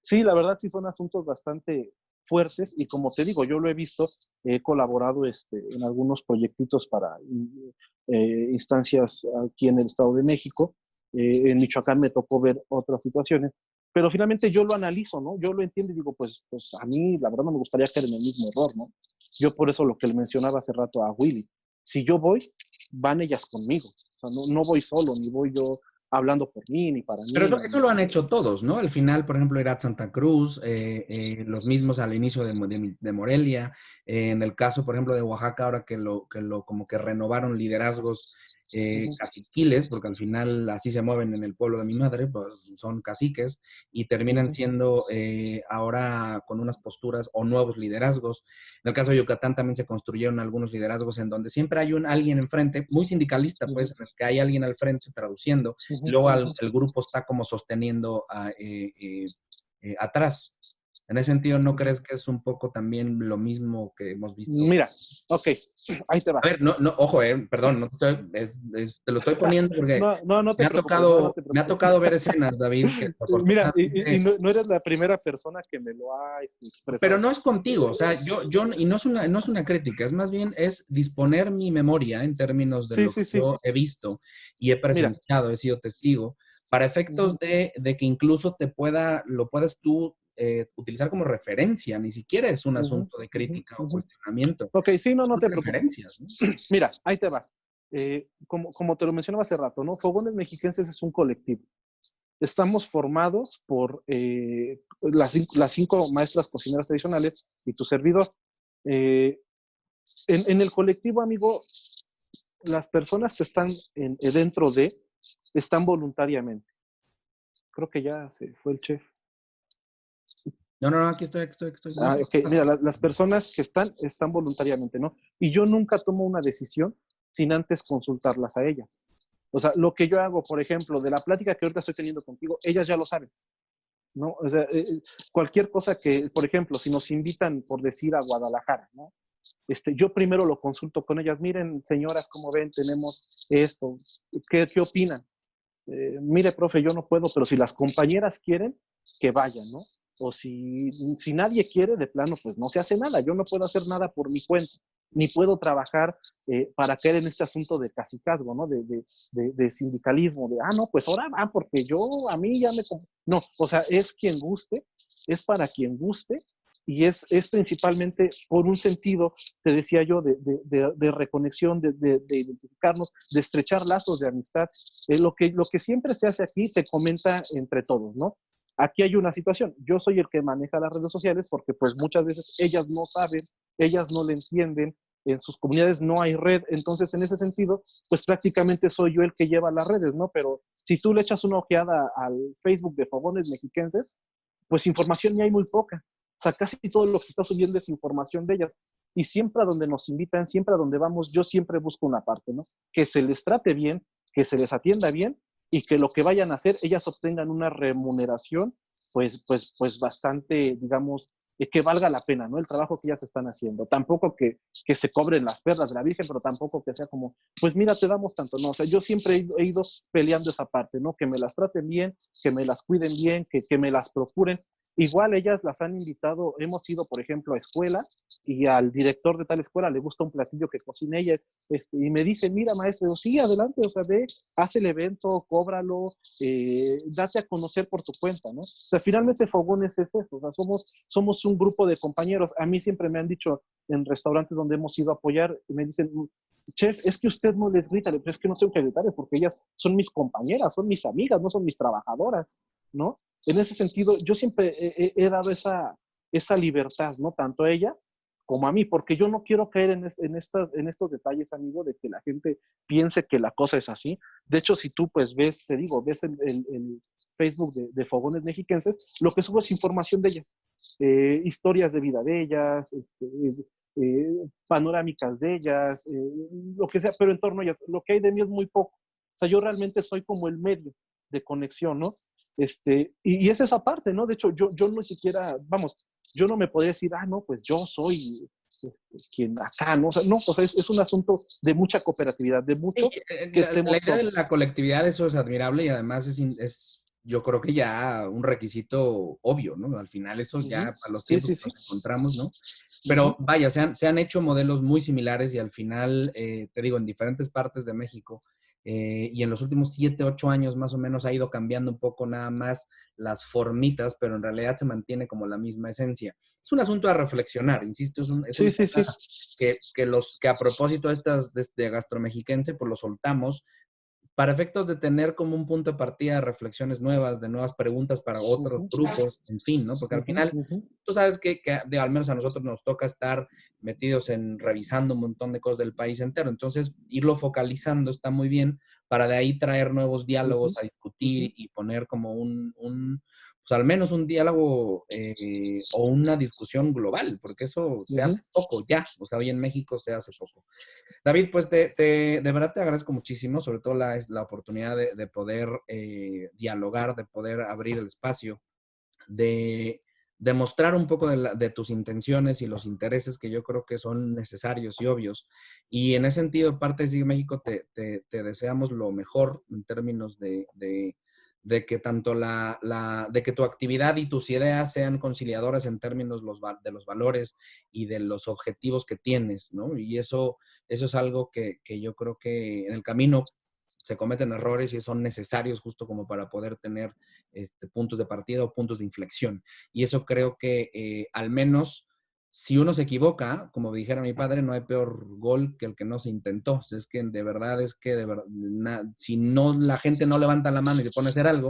Sí, la verdad sí son asuntos bastante fuertes y como te digo, yo lo he visto, he colaborado en algunos proyectitos para instancias aquí en el Estado de México. En Michoacán me tocó ver otras situaciones, pero finalmente yo lo analizo, ¿no? Yo lo entiendo y digo, pues a mí la verdad no me gustaría caer en el mismo error, ¿no? Yo por eso lo que le mencionaba hace rato a Willy, si yo voy, van ellas conmigo. O sea, no voy solo, ni voy yo hablando por mí, ni para mí. Pero eso lo han hecho todos, ¿no? Al final, por ejemplo, Irat Santa Cruz, los mismos al inicio de Morelia, en el caso, por ejemplo, de Oaxaca, ahora que como que renovaron liderazgos caciquiles, porque al final así se mueven en el pueblo de mi madre, pues son caciques, y terminan siendo ahora con unas posturas o nuevos liderazgos. En el caso de Yucatán también se construyeron algunos liderazgos en donde siempre hay alguien enfrente, muy sindicalista, pues, en el que hay alguien al frente traduciendo, luego el grupo está como sosteniendo atrás. En ese sentido, ¿no crees que es un poco también lo mismo que hemos visto? Mira, ok, ahí te va. A ver, ojo, perdón, te lo estoy poniendo porque no te preocupes, me ha tocado ver escenas, David, que mira, y no eres la primera persona que me lo ha expresado. Pero no es contigo, o sea, y no es una crítica, es más bien es disponer mi memoria en términos de lo que yo he visto y he presenciado, he sido testigo, para efectos de que incluso lo puedas tú utilizar como referencia, ni siquiera es un asunto de crítica o cuestionamiento. Ok, sí, no te preocupes. ¿No? Mira, ahí te va. Como te lo mencionaba hace rato, ¿no? Fogones Mexiquenses es un colectivo. Estamos formados por las 5 maestras cocineras tradicionales y tu servidor. En el colectivo, amigo, las personas que están dentro están voluntariamente. Creo que ya se fue el chef. No, aquí estoy. No sé. Ok, mira, las personas que están voluntariamente, ¿no? Y yo nunca tomo una decisión sin antes consultarlas a ellas. O sea, lo que yo hago, por ejemplo, de la plática que ahorita estoy teniendo contigo, ellas ya lo saben, ¿no? O sea, cualquier cosa que, por ejemplo, si nos invitan, por decir, a Guadalajara, ¿no? Yo primero lo consulto con ellas. Miren, señoras, ¿cómo ven? Tenemos esto. ¿Qué opinan? Mire, profe, yo no puedo, pero si las compañeras quieren, que vayan, ¿no? O si nadie quiere, de plano, pues no se hace nada. Yo no puedo hacer nada por mi cuenta, ni puedo trabajar para caer en este asunto de cacicazgo, ¿no? De sindicalismo, no, pues ahora va, porque a mí ya me... No, o sea, es quien guste, es para quien guste, y es principalmente por un sentido, te decía yo, de reconexión, de identificarnos, de estrechar lazos de amistad. Lo que siempre se hace aquí se comenta entre todos, ¿no? Aquí hay una situación, yo soy el que maneja las redes sociales porque pues muchas veces ellas no saben, ellas no le entienden, en sus comunidades no hay red, entonces en ese sentido, pues prácticamente soy yo el que lleva las redes, ¿no? Pero si tú le echas una ojeada al Facebook de Fogones Mexiquenses, pues información ya hay muy poca. O sea, casi todo lo que se está subiendo es información de ellas. Y siempre a donde nos invitan, siempre a donde vamos, yo siempre busco una parte, ¿no? Que se les trate bien, que se les atienda bien y que lo que vayan a hacer, ellas obtengan una remuneración, pues bastante, digamos, que valga la pena, ¿no? El trabajo que ellas están haciendo. Tampoco que se cobren las perlas de la Virgen, pero tampoco que sea como, pues mira, te damos tanto, ¿no? O sea, yo siempre he ido peleando esa parte, ¿no? Que me las traten bien, que me las cuiden bien, que me las procuren. Igual ellas las han invitado, hemos ido, por ejemplo, a escuelas y al director de tal escuela le gusta un platillo que cocine ella y me dice, mira, maestro, sí, adelante, o sea, ve, haz el evento, cóbralo, date a conocer por tu cuenta, ¿no? O sea, finalmente Fogones es eso, o sea, somos un grupo de compañeros. A mí siempre me han dicho en restaurantes donde hemos ido a apoyar, me dicen, chef, es que usted no les grita, pero es que no tengo que gritarles porque ellas son mis compañeras, son mis amigas, no son mis trabajadoras, ¿no? En ese sentido, yo siempre he dado esa libertad, ¿no? Tanto a ella como a mí, porque yo no quiero caer en estos detalles, amigo, de que la gente piense que la cosa es así. De hecho, si tú, pues, ves el Facebook de Fogones Mexiquenses, lo que subo es información de ellas, historias de vida de ellas, panorámicas de ellas, lo que sea, pero en torno a ellas. Lo que hay de mí es muy poco. O sea, yo realmente soy como el medio de conexión, ¿no? Y es esa parte, ¿no? De hecho, yo no siquiera, vamos, yo no me podría decir, no, pues yo soy quien acá, ¿no? O sea, no, o sea, es un asunto de mucha cooperatividad, de mucho que estemos La idea de todos. la colectividad, eso es admirable y además yo creo que ya un requisito obvio, ¿no? Al final eso ya a los tiempos que nos encontramos, ¿no? Pero vaya, se han hecho modelos muy similares y al final, te digo, en diferentes partes de México y en los últimos 7, 8 años más o menos ha ido cambiando un poco nada más las formitas, pero en realidad se mantiene como la misma esencia. Es un asunto a reflexionar, insisto, es un tema que a propósito de estas de Gastromexiquense, pues lo soltamos para efectos de tener como un punto de partida de reflexiones nuevas, de nuevas preguntas para otros grupos, en fin, ¿no? Porque al final, tú sabes que al menos a nosotros nos toca estar metidos en revisando un montón de cosas del país entero. Entonces, irlo focalizando está muy bien para de ahí traer nuevos diálogos a discutir y poner como pues al menos un diálogo o una discusión global, porque eso se hace poco ya, o sea, hoy en México se hace poco. David, pues de verdad te agradezco muchísimo, sobre todo la oportunidad de poder dialogar, de poder abrir el espacio, de mostrar un poco de tus intenciones y los intereses que yo creo que son necesarios y obvios. Y en ese sentido, parte de Sigue México, te deseamos lo mejor en términos de que tanto de que tu actividad y tus ideas sean conciliadoras en términos de los valores y de los objetivos que tienes, ¿no? Y eso es algo que yo creo que en el camino se cometen errores y son necesarios justo como para poder tener puntos de partida o puntos de inflexión. Y eso creo que al menos si uno se equivoca, como dijera mi padre, no hay peor gol que el que no se intentó. O sea, es que de verdad, si no la gente no levanta la mano y se pone a hacer algo,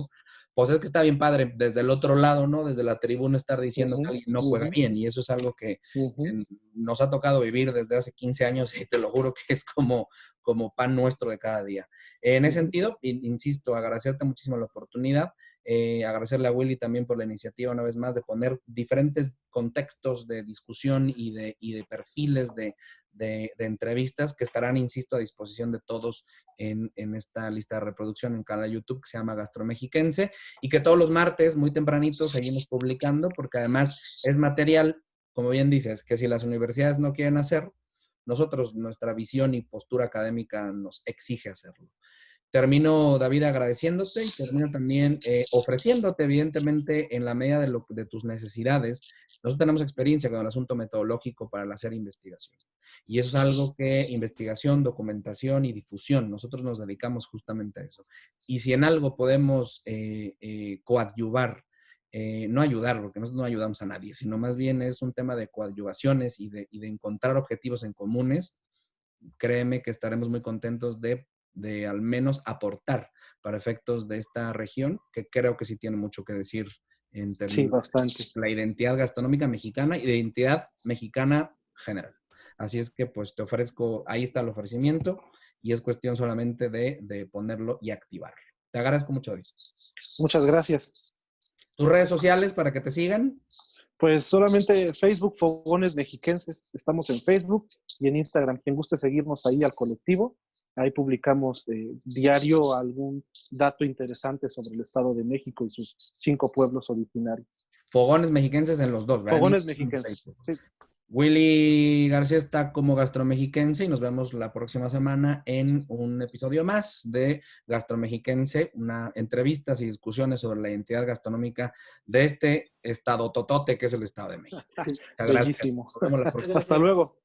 pues es que está bien padre desde el otro lado, ¿no? Desde la tribuna estar diciendo Ujú, que alguien no juega ujú, bien, y eso es algo que ujú. nos ha tocado vivir desde hace 15 años y te lo juro que es como pan nuestro de cada día. En ese Ujú. sentido, insisto, agradecerte muchísimo la oportunidad, agradecerle a Willy también por la iniciativa una vez más de poner diferentes contextos de discusión y de perfiles de entrevistas que estarán, insisto, a disposición de todos en esta lista de reproducción en un canal de YouTube que se llama Gastromexiquense, y que todos los martes, muy tempranito, seguimos publicando, porque además es material, como bien dices, que si las universidades no quieren hacer, nosotros, nuestra visión y postura académica nos exige hacerlo. Termino, David, agradeciéndote y termino también ofreciéndote, evidentemente, en la medida de tus necesidades. Nosotros tenemos experiencia con el asunto metodológico para hacer investigación. Y eso es algo que investigación, documentación y difusión, nosotros nos dedicamos justamente a eso. Y si en algo podemos coadyuvar, no ayudar, porque nosotros no ayudamos a nadie, sino más bien es un tema de coadyuvaciones y de encontrar objetivos en comunes, créeme que estaremos muy contentos de al menos aportar para efectos de esta región, que creo que sí tiene mucho que decir en Sí, términos bastante. de la identidad gastronómica mexicana y de identidad mexicana general. Así es que pues te ofrezco, ahí está el ofrecimiento y es cuestión solamente de ponerlo y activarlo. Te agradezco mucho, David. Muchas gracias. ¿Tus redes sociales para que te sigan? Pues solamente Facebook, Fogones Mexiquenses. Estamos en Facebook y en Instagram. Quien guste seguirnos ahí al colectivo, ahí publicamos diario algún dato interesante sobre el Estado de México y sus 5 pueblos originarios. Fogones Mexiquenses en los dos, ¿verdad? Fogones Mexiquenses. Sí. Willy García está como Gastromexiquense y nos vemos la próxima semana en un episodio más de Gastromexiquense, una entrevistas y discusiones sobre la identidad gastronómica de este estado totote que es el Estado de México. Muchas gracias. Bellísimo. Nos vemos la próxima. Hasta luego.